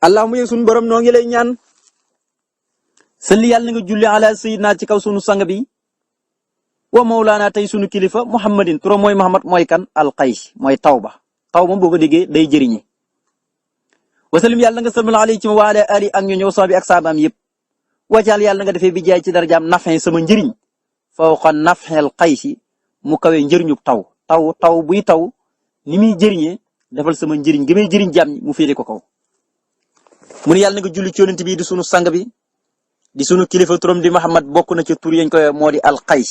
allahumma yow sunu borom noo ngi lay ñaan salli yàlla nga julli ala sayyidina ci kaw sunu sang bi wa mawlaana tey sunu kilifa muhammadin turam mooy muhammad mooy kan alqays mooy taw moom boo ko déggee day jëriñe wasalim yàlla nga salmal alayhi ci wa ala ali ak ñu ñëw saabi ak saabaam yëpp wajaal yàlla nga defee bi jaay ci darajaam nafin sama njëriñ fawqa nafxel qaysi mu kawee njëriñu taw buy taw ni muy jëriñee defal sama njëriñ gi may jëriñ jàmm mu féete ko kaw mu ne yàlla nga julli ci yonent bi di sunu sang bi di sunu kilifa turam di Muhammad bokk na ci tur yañ koy moo di alqays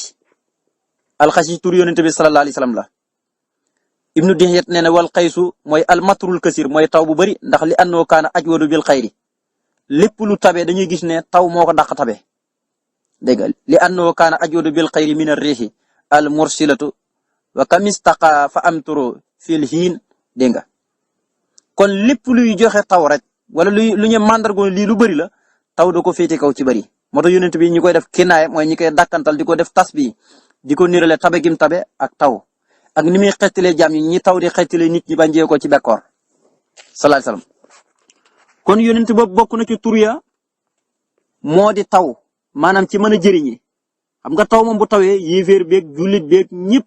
yi tur yonent bi sallallahu alayhi wasallam la ibnu Dihyat nee na wal qaysu mooy almatrul kasir mooy taw bu bari ndax li annoo kaana ajwadu bil xayri lépp lu tabe dañuy gis ne taw moo ko dàq tabe dégg nga li annoo kaana ajwadu bil xayri min ar-rihi al mursilatu wa kamistaqa fa amturu fil hiin dégg nga kon lépp luy joxe taw rek wala lu ñu mandargoon lii lu bari la taw da ko féete kaw ci bari moo tax yonent bi ñi koy def kinaay mooy ñi koy dàkkantal di ko def tasbi di ko nirale tabe gim tabe ak taw ak ni muy xettalee jaam ñi taw di xettalee nit ñi bañ jee ko ci bekkoor sallallahu alayhi wasallam kon yonent boobu bokk na ci tur ya moo di taw maanaam ci mën a jëriñi xam nga taw moom bu tawee yéeféer beeg jullit beeg ñëpp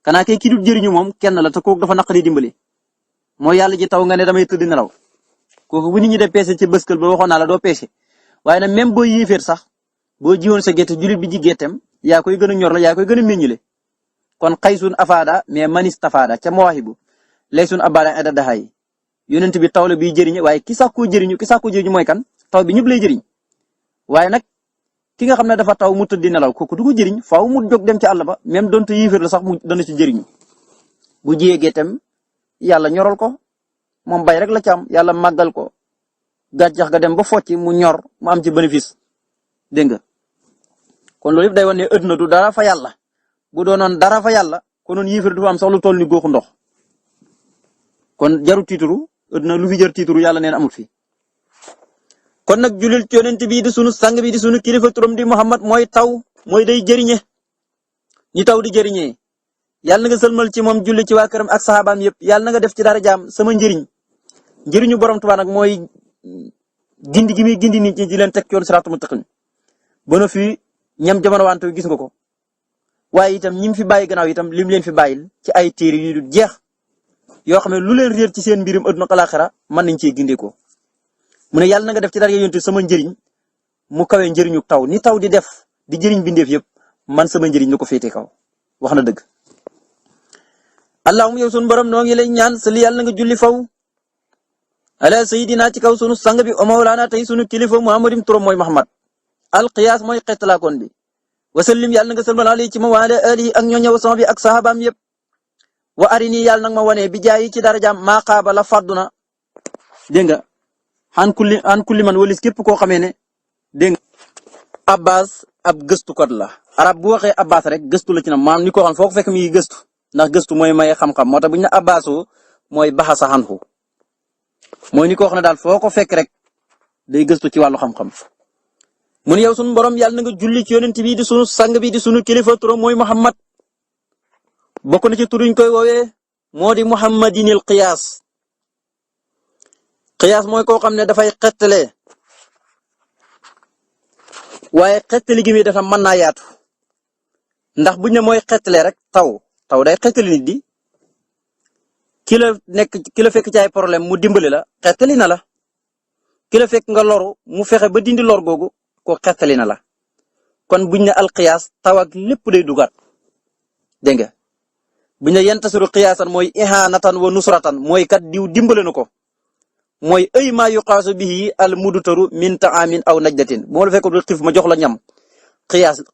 kanaa kay ki dul jëriñu moom kenn la te kooku dafa naqari dimbali mooy yàlla ji taw nga ne damay tëdd nelaw kooku bu nit ñi de peese ci bëskël ba waxoon naa la doo peese waaye nag même boo yéeféer sax boo jiwoon sa gerte jullit bi ji gerteem yaa koy gën a ñor la yaa koy gën a meññile kon xaysun afaada mais manis tafaada ca mawaahibu laysun abada ada daxaay yonent bi taw la biy jëriñe waaye ki sax koo jëriñu mooy kan taw bi ñëpp lay jëriñ waaye nag ki nga xam ne dafa taw mu tëdd di nelaw kooku du ko jëriñ faaw mu jóg dem ci àll ba même donte yéeféer la sax mu dana ci jëriñu bu jiyee gerteem yàlla ñoral ko moom bay rek la ci am yàlla màggal ko gàncax ga dem ba focci mu ñor mu am ci bénéfice dégg nga kon loolu yëpp day wane ne ëdduna du dara fa yàlla bu doonoon dara fa yàlla konoon yéefar du fa am sax lu toll ni góoxu ndox kon jaru tiituru ëdduna lu fi jar tiituru yàlla neen amul fi kon nag julil ci yonent bi di sunu sang bi di sunu kilifa turam di Muhammad mooy taw mooy day jëriñe ñi taw di jëriñee yàlla na nga sëlmal ci moom julli ci waa këram ak saxaabaam yëpp yàlla na nga def ci dara jaam sama njëriñu borom Tuubaa nag mooy gindi gi muy gindi nit ñi di leen teg yoon siraatul mustaqiim ba na fi ñam jamono wante gis nga ko waaye itam ñi mu fi bàyyi gannaaw itam lim leen fi bàyyil ci ay téere yu dul jeex yoo xam ne lu leen réer ci seen mbirum àdduna ak àllaaxira mën nañ cee gindee ko mu ne yàlla na nga def ci dara yonent sama njëriñ mu kawe njëriñu taw ni taw di def di jëriñ bindeef yëpp man sama njëriñ ñu ko féete kaw wax na dëgg. allahumma yow sunu borom noo ngi lay ñaan sali yàlla na nga julli faw ala sayidina ci kaw sunu sang bi o mawlaana tey sunu kilifa muhammadin turam mooy Muhammad alqiyaas mooy xeetalaakoon bi wasallim yàlla na nga salmal alayhi ci ma wa ala alihi ak ñooñëw sama bi ak sahabaam yëpp wa arini yàlla nag ma wane bi jaayi ci darajaam maa xaaba la fàdduna dégg nga an kulli man walis képp koo xamee ne dégg nga abbas ab gëstukat la arab bu waxee abbas rek gëstu la ci na maam ni ko xam foo ko fekk mi ngi gëstu ndax gëstu mooy maye xam-xam moo tax bu ñu ne abbasoo mooy baxasa xanxu mooy ni ko wax ne daal foo ko fekk rek day gëstu ci wàllu xam-xam mun yow sunu borom yàlla na nga julli ci yonent bi di sunu sang bi di sunu kilifa turam mooy Muhammad bokk na ci tur ñu koy woowee moo di Muhammadinil qiyaas xiyaas mooy koo xam ne dafay xettalee waaye xettali gi mi dafa mën naa yaatu ndax buñ ne mooy xettalee rek taw day xettali nit di ki la fekk ci ay problème mu dimbali la xettali na la ki la fekk nga loru mu fexe ba dindi lor googu ko xettali na la kon buñ ne alxiyaas taw ak lépp day dugaat dégg nga buñ ne yantasiru xiyaasan mooy ihanatan wa nusratan mooy kat diw dimbale na ko mooy ay maa yuqaasu bihi al mudutaru min taamin aw najdatin bu ma la fekkoon xiif ma jox la ñam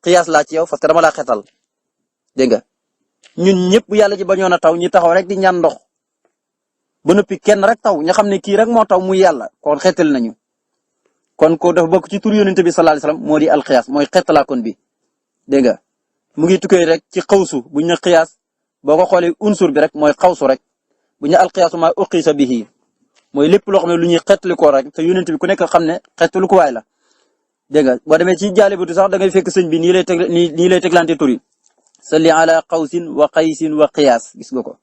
xiyaas laa ci yow parce que dama laa xetal dégg nga ñun ñëpp yàlla ji bañoon a taw ñi taxaw rek di ñaan ndox ba noppi kenn rek taw ñu xam ne kii rek moo taw muy yàlla kon xetal nañu kon ko dafa bokk ci tur yonent bi sallallahu alayhi wasallam moo di alxiyaas mooy xetalaa kon bi dégg nga mu ngi tukkee rek ci xawsu buñ ne xiyaas boo ko xoolee unsur bi rek mooy xawsu rek buñ ne alxiyaasu maa uqiisa bihi mooy lépp loo xam ne lu ñuy xettali ko rek te yonent bi ku nekk xam ne xettalu ko waay la dégg nga boo demee ci jaalibatu sax da ngay fekk sëñ bi nii lay teglante tur yi salli ala qawsin wa qaysin wa qiyaas gis nga ko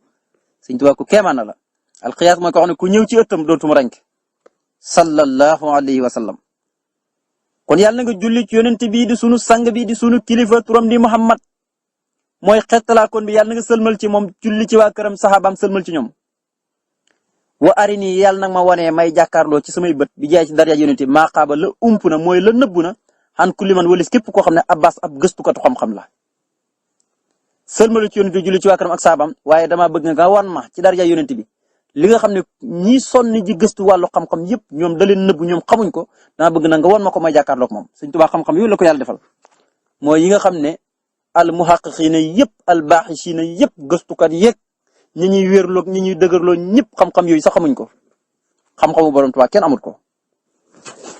sëñ Tuubaa ku kéemaan na la alqiyaas mooy ko xam ne ku ñëw ci ëttam dootuma rank sallallahu alayhi wa sallam kon yàlla na nga julli ci yonent bi di sunu sang bi di sunu kilifa turam di Muhammad mooy xettalaa kon bi yàlla na nga sëlmal ci moom julli ci waa këram saxaabaam sëlmal ci ñoom wa arini yàlla nag ma wanee may jàkkaarloo ci samay bët bi jaay ci daraja yonent maa xaaba la ump na mooy la nëbbu na xan kulli man walis képp koo xam ne abbas ab gëstukatu xam-xam la sëlmalu ci yonent bi julli ci waa këram ak saabam waaye dama bëgg nga wan ma ci daraja yonent bi li nga xam ne ñi sonni ji gëstu wàllu xam-xam yëpp ñoom da leen nëbbu ñoom xamuñ ko dama bëgg na nga wan ma ko may jàkkaarloo ak moom Sëñ Tuubaa xam-xam yooyu la ko yàlla defal mooy yi nga xam ne al muhaqqiqiina yëpp al baaxisiina yëpp gëstukat yeeg ñi ñuy wérloog ñi ñuy dëgërloo ñëpp xam-xam yooyu sax xamuñ ko xam-xamu borom Tuubaa kenn amut ko.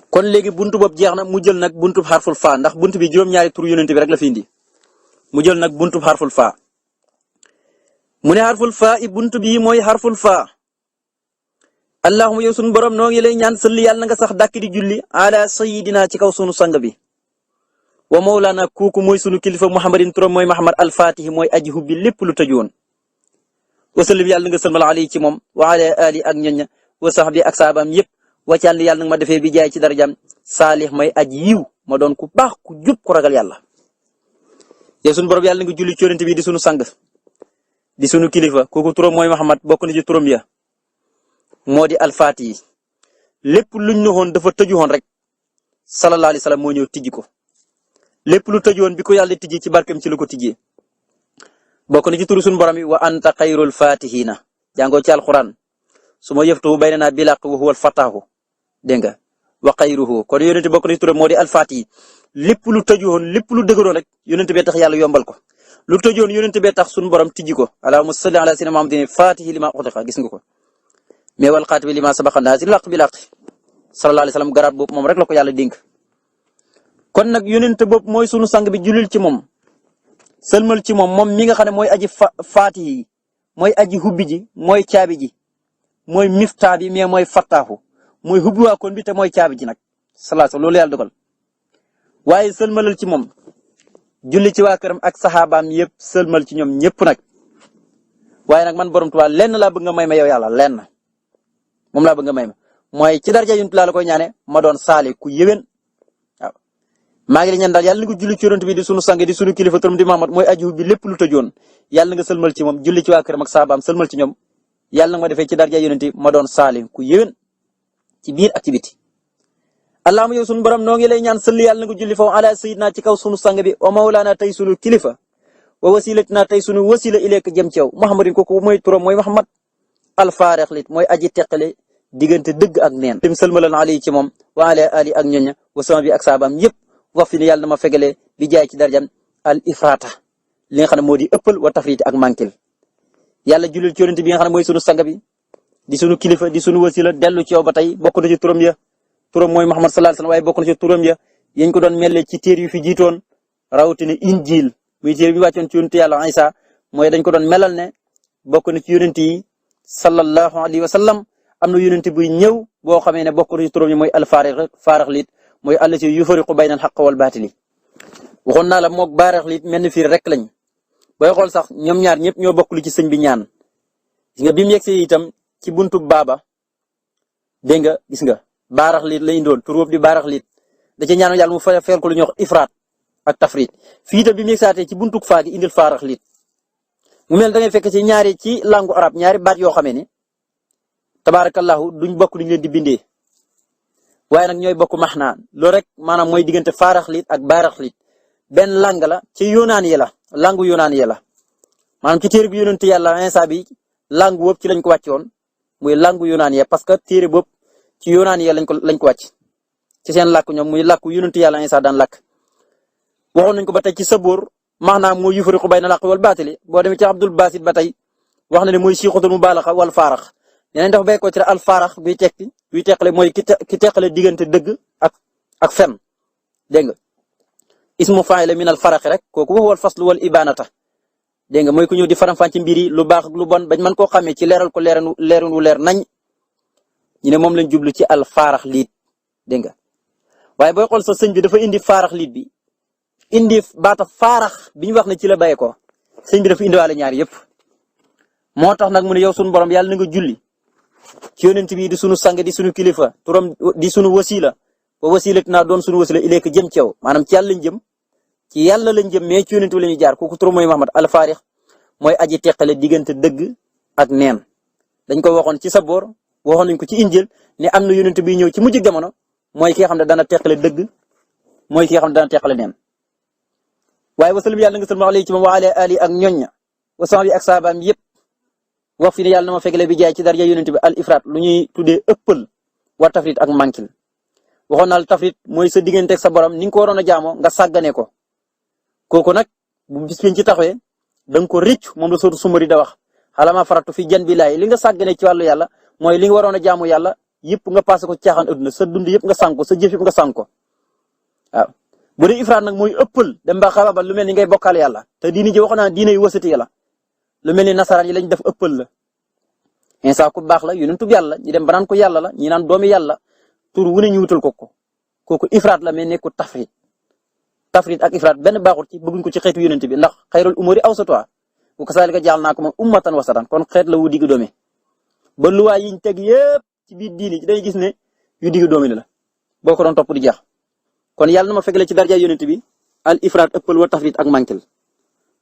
kon léegi buntu boobu jeex na mu jël nag buntu xarful faa ndax buntu bi juróom-ñaari tur yonent bi rek la fi indi mu jël nag buntu xarful faa mu ne xarful faa i buntu bi mooy xarful faa. allahumma yow sunu borom noo ngi lay ñaan sëlli yàlla na nga sax dàkk di julli ala sayidina ci kaw sunu sang bi. wa mawlaana kooku mooy sunu kilifa muhammadin turam mooy Muhammad al-Fatihi mooy aji hubbi lépp lu tëju woon. wasallim yàlla na nga sëlmal ali ci moom wa ala ali ak ñoña wa sahbi ak saabaam yëpp wàccal yàlla na ma defee bi jaay ci darajaam saalix may aji yiw ma doon ku baax ku jub ku ragal yàlla. yow sunu borom yàlla na nga julli ci yonent bi di sunu sang di sunu kilifa kooku turam mooy Muhammad bokk na ci turam ya moo di al-Fatihi lépp luñ ne woon dafa tëju woon rek sallallahu alayhi wa sallam moo ñëw tijji ko lépp lu tëju woon bi ko yàlla tijji ci barkeem ci la ko tijjee. bokk na ci turu sunu borom yi wa anta xayrul fatihina jàngoo ci alquran su ma yëftu baynana bilaq wa huwa alfatahu dégg nga wa xayruhu kon yonent bokk na ci turam moo di alfatihi lépp lu tëju woon lépp lu dëgëroon rek yonent bee tax yàlla yombal ko lu tëju woon yonent bee tax sunu borom tijji ko allahumma salli ala sayyidina muhammadin fatihi lima ughliqa gis nga ko mais wal xaatimi lima sabaqa naazilil haqqi bil haqqi sallallahu alayhi wa sallam garaat boobu moom rek la ko yàlla dénk kon nag yonent boobu mooy sunu sang bi julil ci moom sëlmal ci moom mi nga xam ne mooy aji faatihi yi mooy aji hubbi ji mooy caabi ji mooy miftaa bi mais mooy fattaahu mooy hubbi waa kon bi te mooy caabi ji nag sallallahu loolu yàlla dogal waaye sëlmalal ci moom julli ci waa këram ak saxaabaam yëpp sëlmal ci ñoom ñëpp nag waaye nag man borom Tuubaa lenn laa bëgg nga may ma yow yàlla lenn moom laa bëgg nga may ma mooy ci daraja yonent laa la koy ñaane ma doon saali ku yéwén waaw maa ngi la ñaan daal yàlla na nga julli ci yonent bi di sunu sang di sunu kilifa turam di Muhammad mooy aji bi lépp lu tëjoon yàlla na nga sëlmal ci moom julli ci waa këram ak saabaam sëlmal ci ñoom yàlla na nga ma defee ci daraja yonent ma doon saali ku yéwén ci biir ak ci biti. allahumma yow sunu borom noo ngi lay ñaan sëlli yàlla na nga julli foofu ala sayyidina ci kaw sunu sang bi wa mawlana tey sunu kilifa wa wasilatina tey sunu wasila ilayka jëm ci yow Muhammadin kooku mooy turam mooy Muhammad al-Faarix lit mooy aji teqale diggante dëgg ak neen. lim sëlmalan ali ci moom wa ala ali ak ñoña wa sama bi ak saabaam yëpp wax fi ne yàlla na ma fegalee bi jaay ci darajam al ifrata li nga xam ne moo di ëppal wa tafriti ak manquil yàlla julil ci yonent bi nga xam ne mooy sunu sang bi di sunu kilifa di sunu wasila dellu ci yow ba tey bokk na ci turam ya turam mooy Muhammad sallallahu alayhi wasallam waaye bokk na ci turam ya yéen ko doon melle ci téer yu fi jiitoon rawatina injil muy téer bi wàccoon ci yonent yàlla Isa mooy dañ ko doon melal ne bokk na ci yonent yi sallallahu alayhi wasallam am na yonent buy ñëw boo xamee ne bokk na ci turam yi mooy al-Faarix lit mooy allati yufariqu bayna al-haqqi wal baatili waxoon naa la moog baarix lit mel ni fii rek lañ booy xool sax ñoom ñaar ñëpp ñoo bokk lu ci sëñ bi ñaan gis nga bi mu yegsee itam ci buntu baaba dégg nga gis nga baarax liit la indoon tur boobu di baarax liit da ca ñaanu yàlla mu fayal ko lu ñuy wax ifraat ak tafrit fii itam bi mu yegsaatee ci buntuk faa gi indil faarax liit mu mel da ngay fekk ci ñaari ci langue arabe ñaari baat yoo xamee ni tabaarakallahu duñ bokk luñ leen di bindee waaye nag ñooy bokk maxnaa loolu rek maanaam mooy diggante faarax liit ak baarax liit benn langue la ci yonaan yi la langue yonaan yi la maanaam ci téere bi yonent yàlla Iisaa bi langue boobu ci lañ ko wàcce woon muy langue yonaan yi parce que téere boobu ci yonaan yi lañ ko wàcc ci seen làkk ñoom muy làkku yonent yàlla Iisaa daan làkk waxoon nañ ko ba tey ci Sabuur maanaam mooy yufariqu bayna al-haqqi wal baatili boo demee ci Abdul Basit ba tey wax na ne mooy siixatul mubaalaxa wal faarax yeneen dafa béy ko ci al faarax buy teqale mooy ki teqale diggante dëgg ak fen dégg nga ismu faa'il min al farax rek kooku wal faslu wal ibaanata dégg nga mooy ku ñëw di faram-fàcce ci mbir yi lu baax ak lu bon bañ mën koo xamee ci leeral ko leeral wu leer nañ ñu ne moom lañ jublu ci al faarax liit dégg nga waaye booy xool sa sëñ bi dafa indi faarax liit bi indi baata faarax bi ñu wax ne ci la bàyyee ko sëñ bi dafa indiwaale ñaar yëpp moo tax nag mu ne yow sunu borom yàlla na nga julli ci yonent bi di sunu sang di sunu kilifa turam di sunu wasila wa wasilatina doon sunu wasila ilayka jëm ci yow maanaam ci yàlla lañ jëm mais ci yonent bi la ñuy jaar kooku turam mooy Muhammad al Faarix mooy aji teqale diggante dëgg ak neen dañ ko waxoon ci Saboor waxoon nañ ko ci Injil ne am na yonent bi ñëw ci mujj jamono mooy ki nga xam ne dana teqale dëgg mooy ki nga xam ne dana teqale neen waaye wasalam yàlla nga sëlma alayhi ci moom wa ala ali ak ñoñña wa sahbi ak saabaam yëpp wax fi ne yàlla na ma fekkale bi jaay ci darja yonent bi al ifraat lu ñuy tuddee ëppal wa tafrit ak mankil waxoon naa tafrit mooy sa diggante ak sa borom ni nga ko waroon a jaamoo nga sàggane ko kooku nag bu bis ci taxawee da nga ko rëcc moom la sootu sumari da wax xalama faratu fi jan bi laay li nga sàggane ci wàllu yàlla mooy li nga waroon a jaamu yàlla yëpp nga passé ko ci caaxaan adduna sa dund yëpp nga sànk ko sa jëf yëpp nga sànk ko waaw bu dee ifraat nag mooy ëppal dem ba xababal lu mel ni ngay bokkaal yàlla te diini ji wax naa diine yu wasati yàlla lu mel ni nasaraan yi lañ def ëppal la Iisaa ku baax la yonentub yàlla ñi dem ba naan ko yàlla la ñi naan doomi yàlla tur wu ne ñu wutal ko kooku ifraat la mais nekkul tafrit ak ifraat benn baaxul ci bëgguñ ko ci xeetu yonent bi ndax xayrul umuri awsatuha wa kazaalika ja'alnaakum ummatan wasatan kon xeet la wu digg doomi ba luwaay yiñ teg yépp ci biir diini ci day gis ne yu digg doomi la boo ko doon topp di jeex kon yàlla na ma fekkale ci darja yonent bi al ifraat ëppal wa tafrit ak mankil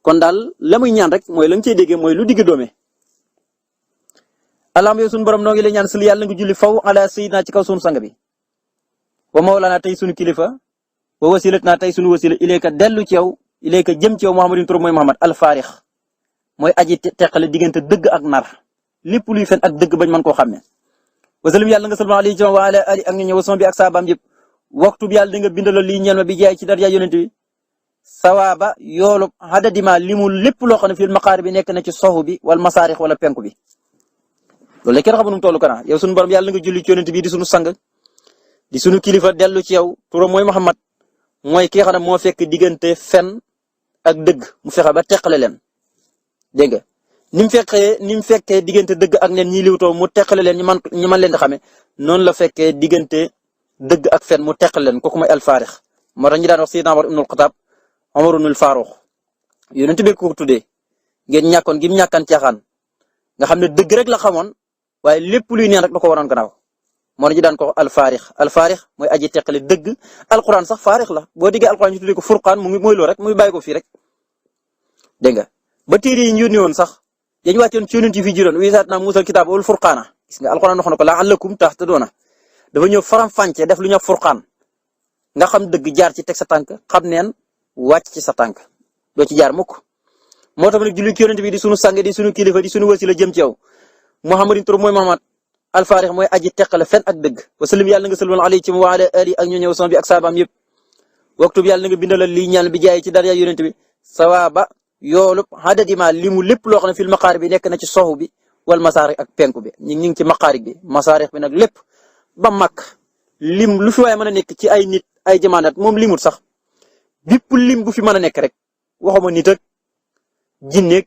kon daal la muy ñaan rek mooy la nga cey déggee mooy lu digg doome allahumma yow sunu borom noo ngi lay ñaan sul yàlla nga julli faw ala sayyidina ci kaw sunu sang bi wa mawlana tey sunu kilifa wa wasilatina tey sunu wasila ilayka dellu ci yow ilayka jëm ci yow muhammadin tur mooy muhammad al faarix mooy aji teqale diggante dëgg ak nar lépp luy fen ak dëgg bañ mën koo xàmmee wasalim yàlla nga salma alayhi wa ala ali ak ñoom sama bi ak saabaam yëpp waxtu bi yàlla di nga bindaloo lii ñeel ma bi jaay ci darja yonent bi sawaaba yoolu hadadima limu lépp loo xam ne fil maqaar bi nekk na ci soxu bi wala masaarix wala penku bi loolu la kenn xamu nu mu toll kana yow sunu borom yàlla nga julli ci yonent bi di sunu sang di sunu kilifa dellu ci yow turam mooy Muhammad mooy ki nga xam ne moo fekk diggante fen ak dëgg mu fexe ba teqale leen dégg nga ni mu fekkee diggante dëgg ak neen ñi liwtoo mu teqale leen ñu man leen di xamee noonu la fekkee diggante dëgg ak fen mu teqale leen kooku mooy alfaarix moo tax ñu daan wax Sayyidina Umar ibnul Xattaab Umar ibnul Faaruq yonent bi ko tuddee ngeen ñàkkoon gi mu ñàkkan caaxaan nga xam ne dëgg rek la xamoon waaye lépp luy neen rek da ko waroon gannaaw moo tax ñu daan ko alfaarix mooy aji teqale dëgg alquran sax faarix la boo diggee alquran ñu tuddee ko furqaan mu ngi mooy loo rek muy bàyyi ko fii rek dégg nga ba téere yi ñu yónni woon sax dañu wàccoon ci yonent yi fi jiroon wi saat naa muusal kitaab wal furqaana gis nga alquran wax na ko la'allakum tahtaduuna dafa ñëw faram-fàcce def lu ñu wax furqaan nga xam dëgg jaar ci teg sa tànk xam neen wàcc ci sa tànk doo ci jaar mukk moo tax nag julli ci yonent bi di sunu sang di sunu kilifa di sunu wasila jëm ci yow muhammadin tur mooy muhammad alfaarix mooy aji teqale fen ak dëgg wasalim yàlla nga sëlmal alayhi ci wa ala ali ak ñoo ñëw sama bi ak saabaam yëpp waxtu bi yàlla nga bindalal lii ñaan bi jaay ci darja yonent bi sawaaba yoolub hadadima limu lépp loo xam ne fil maqaar bi nekk na ci soxu bi wal masaarix ak penku bi ñu ngi ci maqaarik bi masaarix bi nag lépp ba màkk lim lu fi waaye mën a nekk ci ay nit ay jamaanat moom limut sax bépp lim bu fi mën a nekk rek waxuma nit ak jinneeg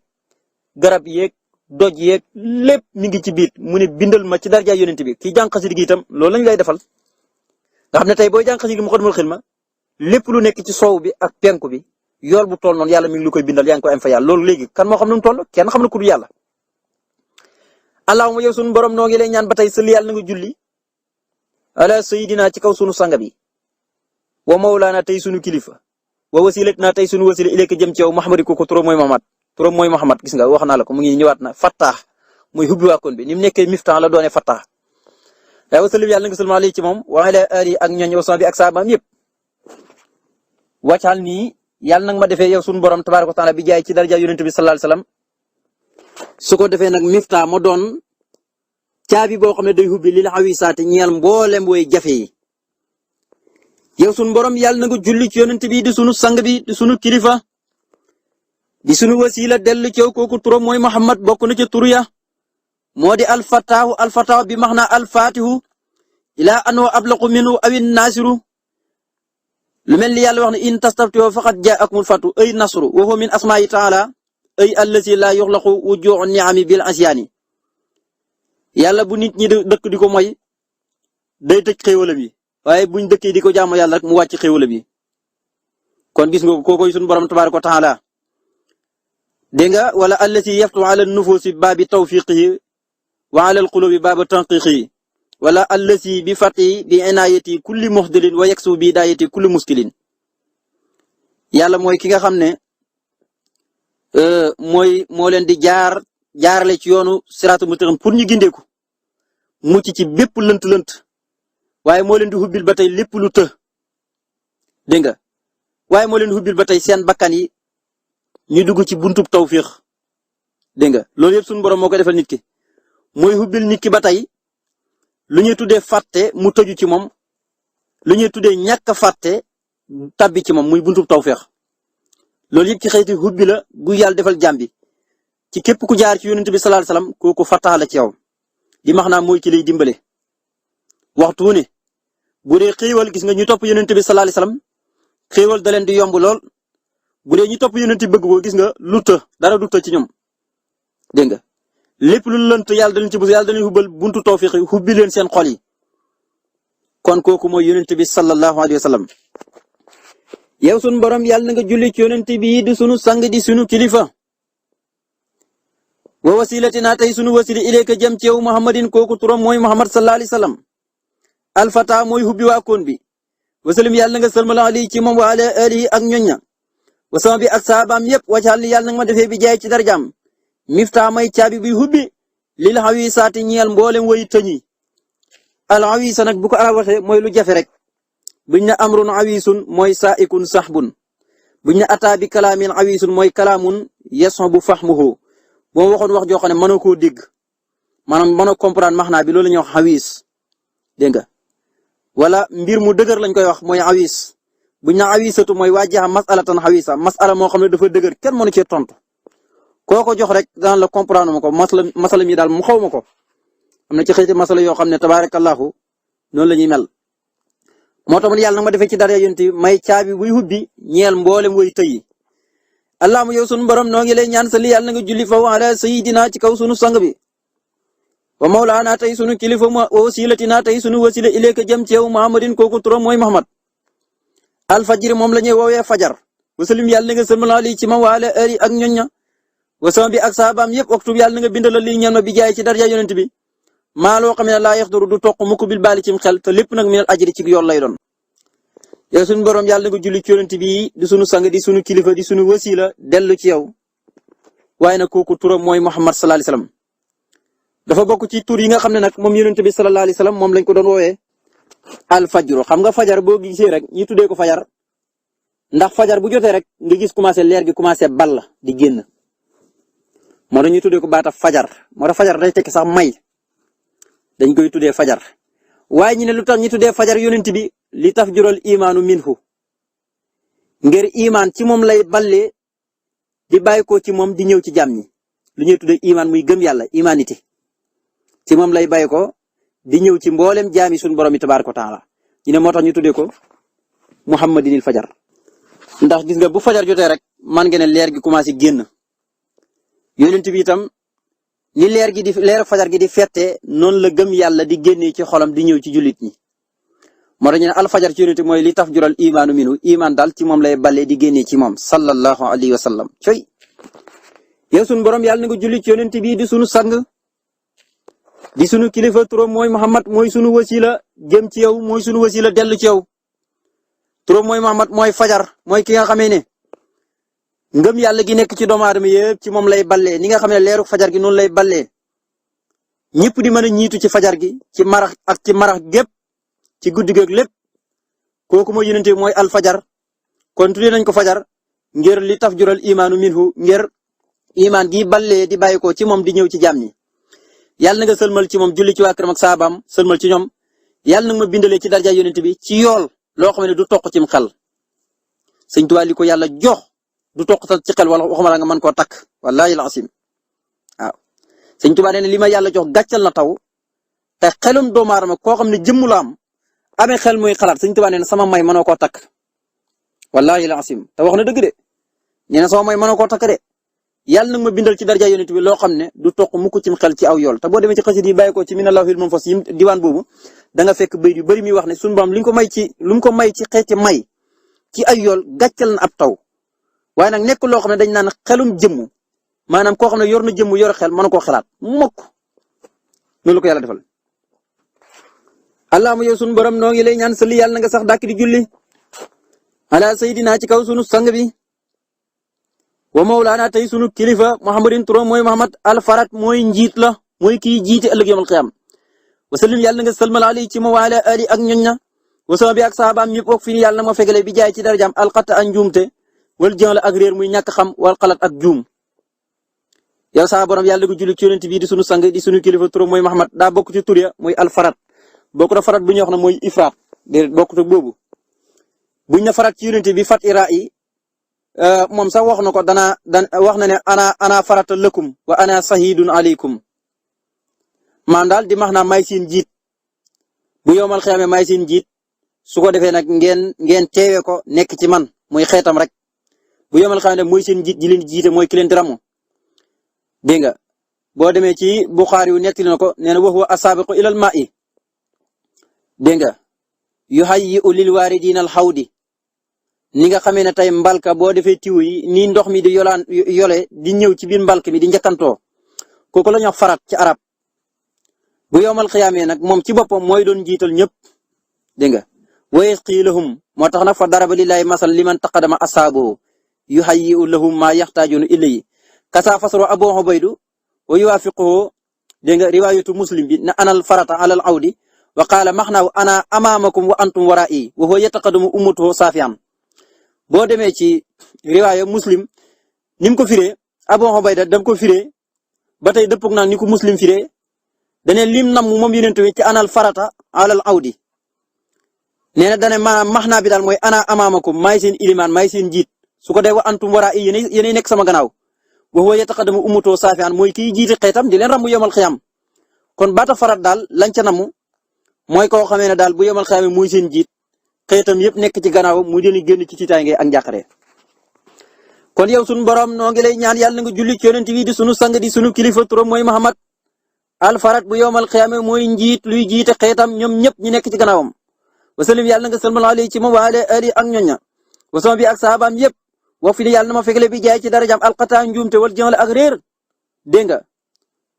garab yeeg doj yeeg lépp mi ngi ci biir mu ne bindal ma ci darja yonent bi kii jàng xasida gi itam loolu lañ lay defal nga xam ne tey booy jàng xasida gi Muqaddamatul Xidma lépp lu nekk ci soow bi ak penku bi yool bu toll noonu yàlla mi ngi lu koy bindal yaa ngi koy am fa yàlla loolu léegi kan moo xam nu mu toll kenn xam na ku du yàlla allahumma yow sunu borom noo ngi lay ñaan ba tey sëli yàlla na nga julli ala sayidina ci kaw sunu sang bi wa mawlaana tey sunu kilifa wa wasilatina tey sunu wasila ilayka jëm ci yow Muhammad ko turam mooy Muhammad gis nga wax naa la ko mu ngi ñëwaat na fattah muy hubbi waakoon bi ni mu nekkee miftah la doone fattah yaa wasallim yàlla nga sëlma alayhi ci moom wa ala ali ak ñooñ wa bi ak saabaam yëpp wàccal nii yàlla nag ma defee yow sunu borom tabaaraka wa taala bi jaay ci daraja yonent bi sallallahu alayhi wasallam su ko defee nag miftah ma doon caabi boo xam ne day hubbi lil hawisaati ñeel mboolem way jafe yi yow sunu borom yàlla na nga julli ci yonent bi di sunu sang bi di sunu kilifa di sunu wasila dellu ci yow kooku turam mooy Muhammad bokk na ca turu ya moo di alfataahu bi max na alfatihu ila anoo ablaqu minhu awin nasiru lu mel ni yàlla wax ne in tastaftihu faqad jaakumul fatu ay nasru wa huwa min asmaa'i taala ay allazi la yuxlaqu wujuhu ni'ami bil asyaani yàlla bu nit ñi dëkk di ko moy day tëj xéewala bi waaye buñ dëkkee di ko jaamu yàlla rek mu wàcc xéewala bi kon gis nga ko kookoy sunu borom tabaaraka wa taala dégg nga wala allazi yaftu ala nufusi baabi tawfiqihi wa ala alqulubi baaba tanqiqihi wala allazi bi fati bi inayati kulli muhdilin wa yaksu bi dayati kulli muskilin yàlla mooy ki nga xam ne moo leen di jaarale ci yoonu siraatu mustaqim pour ñu gindeeku mucc ci bépp lënt-lënt waaye moo leen di hubbil ba tey lépp lu të dégg nga waaye moo leen di hubbil ba tey seen bakkan yi ñu dugg ci buntub tawfiix dégg nga loolu yëpp suñu borom moo ko defal nit ki mooy hubbil nit ki ba tey lu ñuy tuddee fàtte mu tëju ci moom lu ñuy tuddee ñàkk a fàtte tabbi ci moom muy buntub tawfiix loolu yëpp ci xëyti hubbi la gu yàlla defal jàmbi ci képp ku jaar ci yonent bi sallallahu alayhi wasallam kooku fattax la ci yow di max naa mooy ki lay dimbale waxtu wu ne bu dee xéewal gis nga ñu topp yonent bi sallallahu alayhi wasallam xéewal da leen di yomb lool bu dee ñu topp yonent bëgg ko gis nga lu të dara du të ci ñoom dégg nga lépp lu lënt yàlla da leen ci bus yàlla da leen hubbal buntu tawfiq hubbi leen seen xol yi kon kooku mooy yonent bi sallallahu alayhi wasallam yow sunu borom yàlla na nga julli ci yonent bi di sunu sang di sunu kilifa wa wasilatina tey sunu wasila ilayka jëm ci yow Muhammadin kooku turam mooy Muhammad sallallahu alayhi wasallam alfata mooy hubbi waakoon bi wasalim yàlla nga sëlmal ali ci moom wa ala alihi ak ñoñña wasama bi ak saabaam yëpp waccal yàlla nga ma defee bi jaay ci darjaam mifta may caabi buy hubbi lil hawisaati ñeel mboolem way tëñi al hawisa nag bu ko arab waxee mooy lu jafe rek buñ ne amrun hawisun mooy saa'ikun sahbun buñ ne ataa bi kalaamin hawisun mooy kalaamun yashabu fahmuhu boo waxoon wax joo xam ne mënoo koo dégg maanaam mënoo comprendre maxnaa bi loolu la ñuy wax hawis dégg nga wala mbir mu dëgër lañ koy wax mooy hawis buñ na hawisatu mooy waajaxa masalatan hawisa masala moo xam ne dafa dëgër kenn mënu cee tontu koo ko jox rek daan la comprendre ma ko masala mi daal mu xaw ma ko am na ci xeeti masala yoo xam ne tabaarakallahu noonu la ñuy mel moo tax yàlla nag ma defee ci dara yonent may caabi buy hubbi ñeel mboolem way tëyi allahumma yow sunu borom noo ngi lay ñaan sali yàlla nga julli fa wa ala sayidina ci kaw sunu sang bi wa mawlaana tey sunu kilifa wa wasilatina tey sunu wasila ilayka jëm ci yow Muhammadin kooku turam mooy Muhammad alfajir moom la ñuy woowee fajar wasalim yàlla nga sëlmal ali ci ma wa ala ali ak ñoñña wasama bi ak saabaam yëpp oktub yàlla nga bindal lii ñaan ma bi jaay ci daraja yonent bi maa loo xam ne laa yaxduru du toq mukk bil baali cim xel te lépp nag minal ajri ci yoon lay doon yow sunu borom yàlla nga julli ci yonent bi di sunu sang di sunu kilifa di sunu wasila dellu ci yow waaye nag kooku turam mooy Muhammad sallallahu alayhi wasallam dafa bokk ci tur yi nga xam ne nag moom yonent bi sallallahu alayhi wasallam moom lañ ko doon woowee al fajru xam nga fajar boo gisee rek ñi tuddee ko fajar ndax fajar bu jotee rek nga gis commencé leer gi commencé ball di génn moo tax ñu tuddee ko baata fajar moo tax fajar day tekki sax may dañ koy tuddee fajar waaye ñu ne lu tax ñu tuddee fajar yonent bi li taf jural imaanu minhu ngir imaan ci moom lay ballee di bàyyi ko ci moom di ñëw ci jàmm ñi lu ñuy tuddee imaan muy gëm yàlla imaanité ci moom lay bàyyi ko di ñëw ci mboolem jaami suñu borom yi tabaaraka wa taala ñu ne moo tax ñu tuddee ko muhammadinil fajar ndax gis nga bu fajar jotee rek man nga ne leer gi commencé génn yonent bi itam ni leer fajar gi di fette noonu la gëm yàlla di génnee ci xolam di ñëw ci jullit ñi moo tax ñu ne alfajar ci yonent mooy li taf jural imaanu minu imaan daal ci moom lay balee di génnee ci moom sallallahu alayhi wa sallam coy yow sunu borom yàlla na nga julli ci yonent bi di sunu sang di sunu kilifa turam mooy Muhammad mooy sunu wasila jëm ci yow mooy sunu wasila dellu ci yow turam mooy Muhammad mooy fajar mooy ki nga xamee ne ngëm yàlla gi nekk ci doomu aadama yëpp ci moom lay ballee ni nga xam ne leeru fajar gi noonu lay ballee ñëpp di mën a ñiitu ci fajar gi ci marax ak ci marax gépp ci guddi geeg lépp kooku mooy yonent bi mooy alfajar kon tuddee nañ ko fajar ngir li taf jural imaanu minhu ngir imaan gi ballee di bàyyi ko ci moom di ñëw ci jaam ñi yàlla na nga sëlmal ci moom julli ci waa këram ak saabaam sëlmal ci ñoom yàlla na nga ma bindalee ci darja yonent bi ci yool loo xam ne du toq cim xel sëñ Tuubaa li ko yàlla jox du toq ci xel wala waxuma la nga mën koo takk wallaahi al-asiim waaw sëñ Tuubaa nee na li ma yàlla jox gàccal na taw te xelum doomu aadama koo xam ne jëmm la am amee xel muy xalaat sëñ Tuubaa nee na sama may mënoo koo takk wallaahi al-asiim te wax na dëgg de nee na sama may mënoo koo takk de yàlla nag ma bindal ci darja yonent bi loo xam ne du toq mukk cim xel ci aw yool te boo demee ci xasit yi bàyyi ko ci mina lawhil mahfuus yi diwaan boobu da nga fekk bayit yu bari mi wax ne sunu Boroom li mu ko may ci xeeti may ci ay yool gàccal na ab taw waaye nag nekk loo xam ne dañ naan xelum jëmm maanaam koo xam ne yor na jëmm yor xel mën koo xalaat mukk loolu la ko yàlla defal. allahumma yow sunu borom noo ngi lay ñaan sali yàlla na nga sax dàkk di julli ala sayidina ci kaw sunu sang bi wa mawlaana tey sunu kilifa muhammadin turam mooy muhammad alfarat mooy njiit la mooy kii jiite ëllëg yawmal qiyaam wa sallim yàlla na nga salmal ali ci ma waala ali ak ñoñ ña wa sama bi ak saabaam ñëpp wax fi yàlla na ma fegale bi jaay ci darajaam alxata ak njuumte wal jëng la ak réer muy ñàkk xam wal xalaat ak juum yow saa borom yàlla gu julli ci yonent bi di sunu sang di sunu kilifa turam mooy muhammad daa bokk ci tur ya mooy alfarat bokk na farat bu ñuy wax na mooy ifraat déedéet bokk te boobu buñ na farat ci yonent bi fat ira yi moom sax wax na ko wax na ne ana farata lëkkum wa ana sahidun aleykum maam daal di max naa may seen jiit bu yowmal xiyaame may seen jiit su ko defee nag ngeen teewe ko nekk ci man muy xeetam rek bu yowmal xiyaame mooy seen jiit ji leen jiite mooy ki leen di ramu dégg nga boo demee ci Buxaari yu nettali na ko nee na wa huwa asaabiqu ilal maa'i dégg nga yuhayyi'u lil waaridiina al xawdi ni nga xamee ne tey mbalka boo defee tiw yi nii ndox mi di yole di ñëw ci biir mbalk mi di njëkkantoo kooku la ñuy wax farat ci arab bu yowmal xiyaamee nag moom ci boppam mooy doon jiital ñëpp dégg nga wa yasqi lahum moo tax nag fa daraba lillahi masal liman taqadama asaabuhu yuhayyi'u lahum ma yaxtaajuuna ilayhi kasa fasaro abu ubaydu wa yuwaafiquhu dégg nga riwaayatu muslim bi na anal farata alal awdi wa qaala maxnaaw ana amaamakum wa antum waraa'i wa huwa yataqaddamu ummatuhu saafiyan boo demee ci riwaaya muslim ni mu ko firee abu ubayda dam ko firee ba tey dëppog naa ni ko muslim firee dane lim nam moom yonent bi ci anal farata alal awdi nee na dane maanaam maxnaa bi daal mooy ana amaamakum maay seen ilimaan maay seen jiit su ko dee wa antum waraa'i yéenay nekk sama gannaaw wa huwa yataqaddamu ummatuhu saafiyan mooy kiy jiite xeetam di leen rambu yomal xiyam kon baata farat daal lañ ca namu mooy koo xamee ne daal bu yomal xiyam mooy seen jiit xeetam yëpp nekk ci gannaaw mu jëli génn ci tiitaange ak njàqare kon yow sunu borom noo ngi lay ñaan yàlla nga julli ci yonent bi di sunu sang di sunu kilifa turam mooy Muhammad alfarat bu yomal xiyam mooy njiit luy jiite xeetam ñoom ñëpp ñu nekk ci gannaawam wa sallim yàlla nga salmal alayhi ci moom wa ala ali ak ñoña wa sama bi ak saabaam yëpp wax fi yàlla na ma fegale bi jaay ci darajaam alxataa njuumte wal jëngale ak réer dégg nga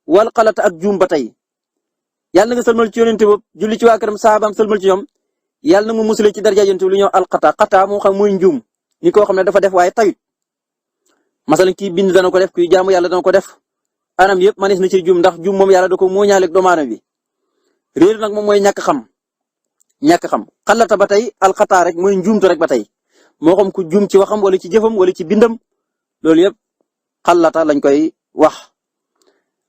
wal xalata ak juum ba tey yàlla nga salmal ci yonent boobu julli ci waa këram saabaam salmal ci ñoom yàlla na mu musale ci daraja yonent lu ñëw alxata xataa moo xam mooy njuum ni koo xam ne dafa def waaye tayut masalan kii bind dana ko def kuy jaamu yàlla dana ko def anam yëpp manees na ci juum ndax juum moom yàlla da ko moo ñaaleeg doomu aadama bi réer nag moom mooy ñàkk xam xalata ba tey alxataa rek mooy njuumtu rek ba tey moo xam ku juum ci waxam wala ci jëfam wala ci bindam loolu yëpp xalata lañ koy wax.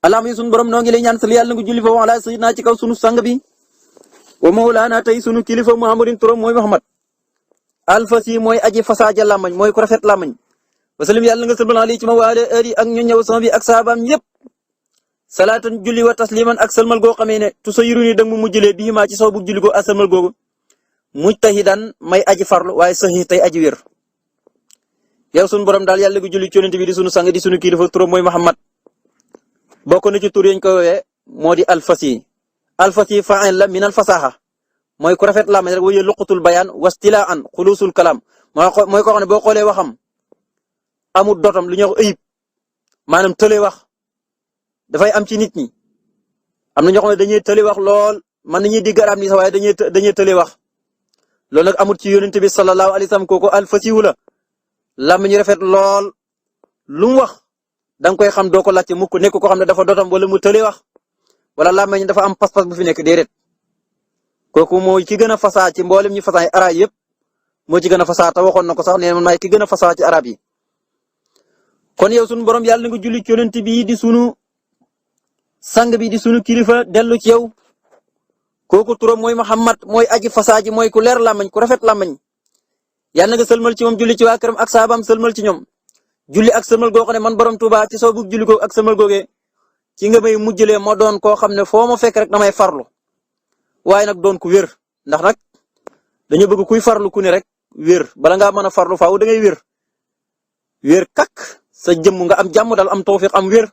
allahumma sunu borom noo ngi lay ñaan sal yàlla nga julli fa wa ala sayyidina ci kaw sunu sang bi wa mawlaana tey sunu kilifa muhammadin turam mooy muhammad alfasi mooy aji fasaaja làmmañ mooy ku rafet làmmañ wa sallim yàlla nga salmal alayhi ci ma wa ala ali ak ñoom ñëw sama bi ak saabaam yëpp salaatan julli wa tasliman ak salmal goo xamee ne tu sa yiru ni dang mu mujjlee bii maa ci saw bu julli goo ak salmal googu mujtahidan may aji farlu waaye saxi tey aji wér yow sunu borom daal yàlla gu julli ci yonent bi di sunu sang di sunu kilifa turam mooy muhammad bokk na ci tur yañ ko woowee moo di alfasi fa'il la min alfasaha mooy ku rafet làmmiñ rek waye luqatul bayaan wastilaan xulusul kalam mooy koo xam ne boo xoolee waxam amul dotam lu ñuy wax ayib maanaam tële wax dafay am ci nit ñi am na ñoo xam ne dañuy tële wax lool mën nañuy dégg arab ni sax waaye dañuy tële wax loolu nag amul ci yonent bi sallallahu alayhi wa sallam kooku alfasihu la làmmiñ ñu rafet lool lu mu wax da nga koy xam doo ko laajte mukk nekk ko xam ne dafa dotam wala mu tële wax wala làmmiñ dafa am pas-pas bu fi nekk déedéet kooku mooy ki gën a fasaa ci mboolem ñi fasaa arab yëpp moo ci gën a fasaa te waxoon na ko sax nee man maay ki gën a fasaa ci arab yi kon yow sunu borom yàlla na nga julli ci yonent bi di sunu sang bi di sunu kilifa dellu ci yow kooku turam mooy Muhammad mooy aji fasaa ji mooy ku leer làmmiñ ku rafet làmmiñ yàlla na nga sëlmal ci moom julli ci waa këram ak saabaam sëlmal ci ñoom julli ak sëlmal goo xam ne man borom Tuuba ci soo bugg julli ko ak sëlmal googee ci nga may mujjlee ma doon koo xam ne foo ma fekk rek damay farlu waaye nag doon ku wér ndax nag dañu bëgg kuy farlu ku ne rek wér bala ngaa mën a farlu faaw da ngay wér kak sa jëmm nga am jàmm daal am tawfiq am wér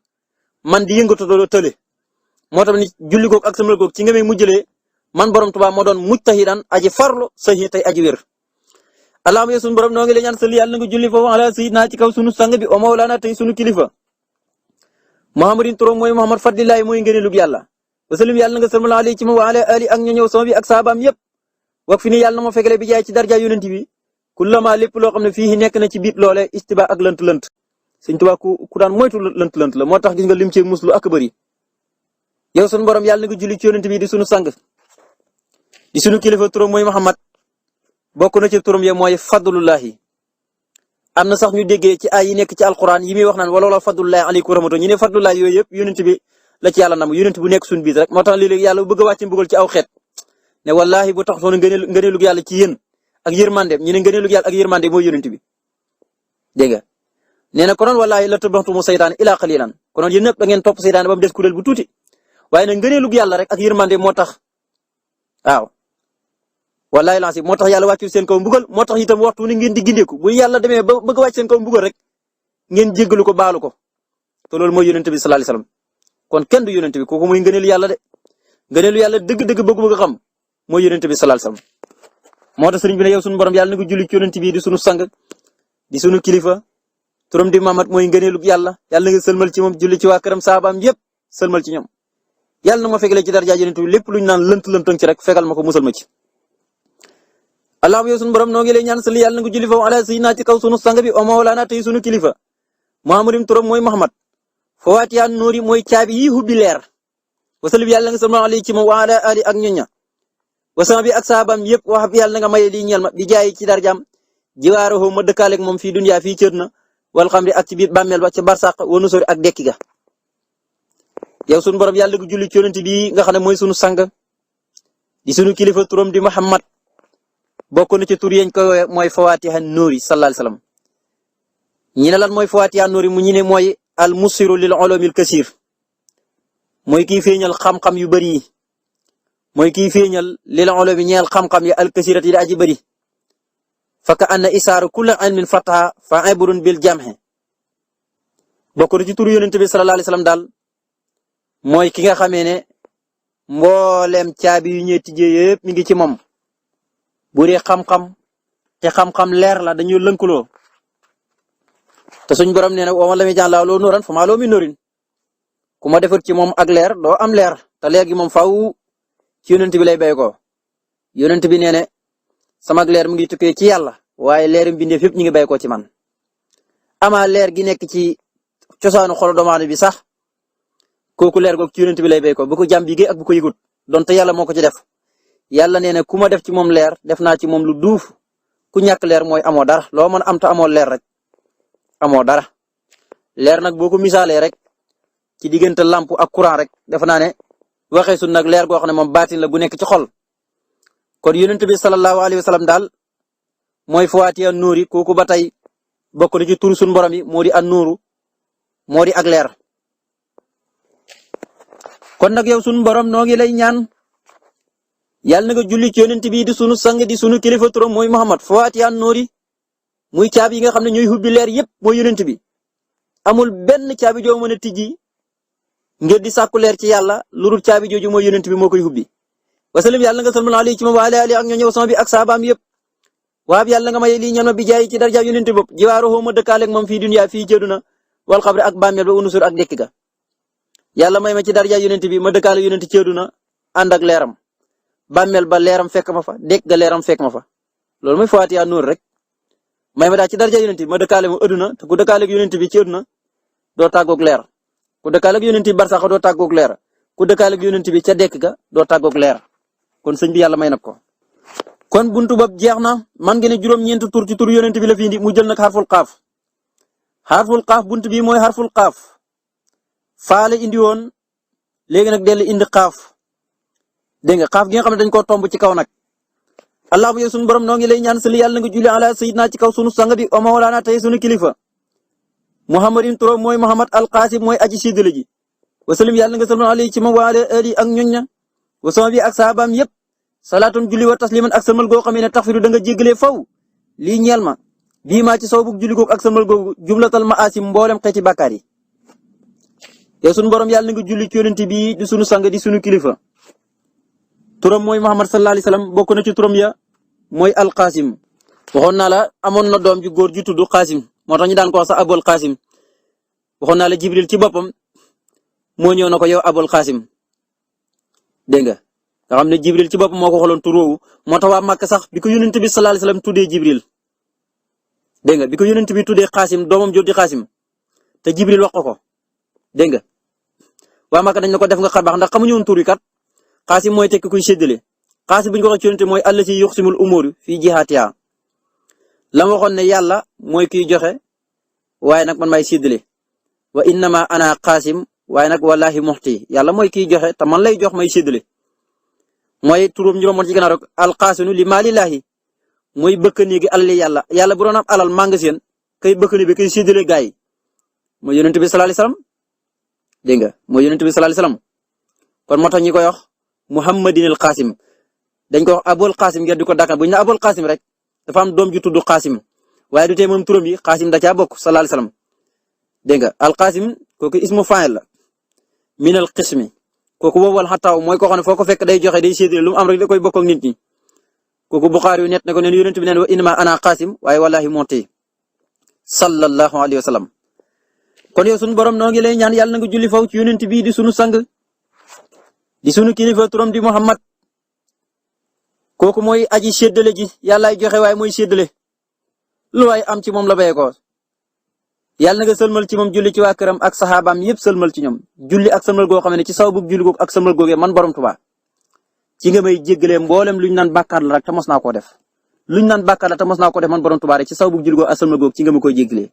man di yëngatu doo tële moo tax ni julli goog ak sëlmal goog ci nga may mujjlee man borom Tuuba moo doon mujtahidan aji farlu sahi tey aji wér allahumma yow sunu borom noo ngi lay ñaan sëli yàlla na nga julli foofu ala sayyidina ci kaw sunu sang bi o mawlana tey sunu kilifa muhammadin turam mooy muhammad fadlillahi mooy ngëneelug yàlla wasalim yàlla na nga sëlmal alayhi ci ma wa ala ali ak ñëw sama bi ak saabaam yëpp wax fi ni yàlla na ma fekkale bi jaay ci darja yonent bi kullama lépp loo xam ne fii nekk na ci biit loole istiba ak lënt Sëñ Tuubaa ku daan moytu lënt la moo tax gis nga lim ci muslu ak bëri yow sunu borom yàlla na nga julli ci yonent bi di sunu sang di sunu kilifa turam mooy muhammad bokk na ci turam ya mooy fadlullahi am na sax ñu déggee ci ay yi nekk ci alquran yi muy wax naan wala fadlullahi aleykum rahmatu ñu ne fadlullahi yooyu yëpp yonent bi la ci yàlla nam yonent bu nekk suñu biit rek moo tax léeg-léeg yàlla bu bëgg a wàcc mbugal ci aw xeet ne wallahi bu tax soon ngëneelug yàlla ci yéen ak yërmandeem ñu ne ngëneelug yàlla ak yërmandeem mooy yonent bi dégg nga nee na konoon wallahi la tabaxtumu saytaan ila qalilan konoon yéen ñëpp da ngeen topp saytaan ba mu des kuréel bu tuuti waaye nag ngëneelug yàlla rek ak yërmandeem moo tax waaw wallahi lancé moo tax yàlla wàccul seen kaw mbugal moo tax itam waxtu ni ngeen di gindeeku bu yàlla demee ba bëgg a wàcc seen kaw mbugal rek ngeen jéggalu ko baalu ko te loolu mooy yonent bi sallallahu alayhi wasallam kon kenn du yonent bi kooku mooy ngëneelu yàlla de ngëneelu yàlla dëgg-dëgg bëgg xam mooy yonent bi sallallahu alayhi wasallam moo tax sëriñ bi ne yow sunu borom yàlla na ko julli ci yonent bi di sunu sang di sunu kilifa turam di Muhammad mooy ngëneelu yàlla yàlla na nga sëlmal ci moom julli ci waa këram saabaam yépp sëlmal ci ñoom yàlla na ma fekkale ci daraja yonent bi lépp luñ naan lënt ci rek fegal ma ko musal ma ci allahumma yow sunu borom noo ngi lay ñaan sali yàlla na nga julli foofu ala sayyidina ci kaw sunu sang bi o mawlana tey sunu kilifa muhammadin turam mooy Muhammad fawaatiyaan nuuri mooy caabi yi hubbi leer wasalib yàlla nga sëlmal alayhi ci moom wa ala ali ak ñoña wasama bi ak saabam yëpp wax bi yàlla nga maye lii ñeel ma bi jaay ci darjam jiwaaroo ma dëkkaaleeg moom fii dunya fii cër na wal xamri ak ci biir bàmmeel ba ci barsàq wa nusuri ak dekki ga yow sunu borom yàlla nga julli ci yonent bi nga xam ne mooy sunu sang di sunu kilifa turam di Muhammad bokk na ci tur yeñ ko mooy fawaatihan nuuri sallallahu alayhi wasallam ñi ne lan mooy fawaatihan nuuri mu ñi ne mooy al musiru lil ulumil kasir mooy kiy feeñal xam-xam yu bari yi mooy kiy feeñal lil ulumi ñeel xam-xam yi al kasirati yi aji bari faka anna isaaru kulli ilmin fataha fa ibrun bil jamhi bokk na ci tur yonent bi sallallahu alayhi wasallam daal mooy ki nga xamee ne mboolem caabi yu ñuy tijjee yëpp mi ngi ci moom bu dee xam-xam te xam-xam leer la dañuy lënkaloo te suñ borom nee na wa man lam yaj'al lahu nuuran famaa lahu min nuurin ku ma defar ci moom ak leer doo am leer te leer gi moom faaw ci yonent bi lay bay ko yonent bi nee ne sama leer mu ngi tukkee ci yàlla waaye leerum bindeef yëpp ñu ngi bay ko ci man ama leer gi nekk ci cosaanu xolu doomu aadama bi sax kooku leer googu ci yonent bi lay bay ko bu ko jàmm bi ak bu ko yëgut donte yàlla moo ko ci def yàlla nee na ku ma def ci moom leer def naa ci moom lu duuf ku ñàkk leer mooy amoo dara loo mën am te amoo leer rek amoo dara leer nag boo ko misaalee rek ci diggante lampe ak courant rek defe naa ne waxee su nag leer goo xam ne moom baatin la gu nekk ci xol kon yonent bi sallallahu alayhi wa sallam daal mooy fawaati an nuuri kooku ba tey bokk na ci turu suñu borom yi moo di an nuuru moo di ak leer kon nag yow suñu borom noo ngi lay ñaan yàlla na nga julli ci yonent bi di sunu sang di sunu kilifa turam mooy Muhammad fawaati an nuuri muy caabi yi nga xam ne ñooy hubbi leer yëpp mooy yonent bi amul benn caabi joo mën a tijji ngir di sàkku leer ci yàlla lu dul caabi jooju mooy yonent bi moo koy hubbi wasallam yàlla nga salmal alayhi ci moom wa ala ali ak ñoo ñëw sama bi ak saabaam yëpp waab yàlla nga may lii ñan ma bi jaay ci darja yonent bopp jiwaaroo ma dëkkaaleeg moom fii dunya fii jëduna wal xabri ak bàmmeel ba unusur ak dekk ga yàlla may ma ci darja yonent bi ma dëkkaale yonent cëduna ànd ak leeram bàmmeel ba leeram fekk ma fa dekk ga leeram fekk ma fa loolu mooy Faatiha nuur rek may ma daal ci daraja yonent bi ma dëkkaale mu ëdduna te ku dëkkaale ak yonent bi ci ëdduna doo tàggoog leer ku dëkkaale ak yonent bi barsax doo tàggoog leer ku dëkkaale ak yonent bi ca dekk ga doo tàggoog leer kon sëñ bi yàlla may na ko. kon buntu boobu jeex na man ngeen ne juróom-ñeent tur ci tur yonent bi la fi indi mu jël nag xarful xaaf xarful xaaf buntu bi mooy xarful xaaf faale indi woon léegi nag dellu indi xaaf dégg nga xaaf gi nga xam ne dañ koo tomb ci kaw nag. allahumma yow sunu borom noo ngi lay ñaan sali yàlla nga julli ala sayyidina ci kaw sunu sang bi o mawlaana tey sunu kilifa muhammadin turo mooy muhammad alqaasim mooy aji séddale ji wasalim yàlla nga salman alayhi ci moom wa ala ali ak ñoñña wa sama bi ak saabaam yépp salaatun julli wa tasliman ak salmal goo xam ne taxfiru da nga jéggalee faw lii ñeel ma bii maa ci saw bu julli googu ak salmal googu jumlatal maasim mboolem xeeti bàkkaar yi yow sunu borom yàlla nga julli ci yonent bi di sunu sang di sunu kilifa turam mooy Muhammad sallallahu alayhi wasallam bokk na ci turam ya mooy alqaasim waxoon naa la amoon na doom ju góor ju tudd qaasim moo tax ñu daan ko wax sax abul qaasim waxoon naa la jibril ci boppam moo ñëw na ko yow abul qaasim dégg nga nga xam ne jibril ci boppam moo ko xooloon tur woowu moo tax waa Màkka sax bi ko yonent bi sallallahu alayhi wasallam tuddee jibril dégg nga bi ko yonent bi tuddee qaasim doomam jot di qaasim te jibril wax ko dégg nga waa Màkka dañ na ko def nga xarbaax ndax xamuñu woon tur yi kat xaasim mooy tekki kuy séddale xaasim bu ñu ko waxee ci yonent mooy allati yuqsimul umur fii jihaatiha la ma waxoon ne yàlla mooy kiy joxe waaye nag man maay séddale wa innama ana xaasim waaye nag wallahi muxti yàlla mooy kiy joxe te man lay jox may séddale mooy turam ñu romoon ci gannaaw rek alxaasinu li maalillahi mooy bëkk néegi alali yàlla bu doon am alal magasin kay bëkk ne bi kay séddale gaay yi mooy yonent bi sallallahu alayhi wasallam dégg nga mooy yonent bi sallallahu alayhi wasallam kon moo tax ñi koy wax muhammadinil xaasim dañ ko wax abul xaasim ngir di ko dàkkal bu ñu ne abul xaasim rek dafa am doom ju tudd xaasim waaye du tee moom turam yi xaasim da caa bokk sallallahu alayhi wasallam dégg nga alxaasim kooku ismu fa'il la minal qismi kooku woowal xataaw mooy koo xam ne foo ko fekk day joxe day séddale lu mu am rek da koy bokk ak nit ñi kooku Buxaari yu net na ko ne yonent bi neen wa innama ana xaasim waaye wallahi monte sallallahu alayhi wasallam kon yow sunu borom noo ngi lay ñaan yàlla na nga julli faw ci yonent bi di sunu sang di sunu kilifa turam di Muhammad kooku mooy aji séddale ji yàllaay joxe waaye mooy séddale lu waay am ci moom la bayee ko yàlla na nga sëlmal ci moom julli ci waa këram ak saxaabaam yëpp sëlmal ci ñoom julli ak sëlmal goo xam ne ci saw bu julli googu ak sëlmal googee man borom Tuubaa ci nga may jéggalee mboolem luñ naan bàkkaar la rek te mos naa koo def luñ naan bàkkaar la te mos naa ko def man borom Tuubaa rek ci saw bu julli googu ak sëlmal googu ci nga ma koy jéggalee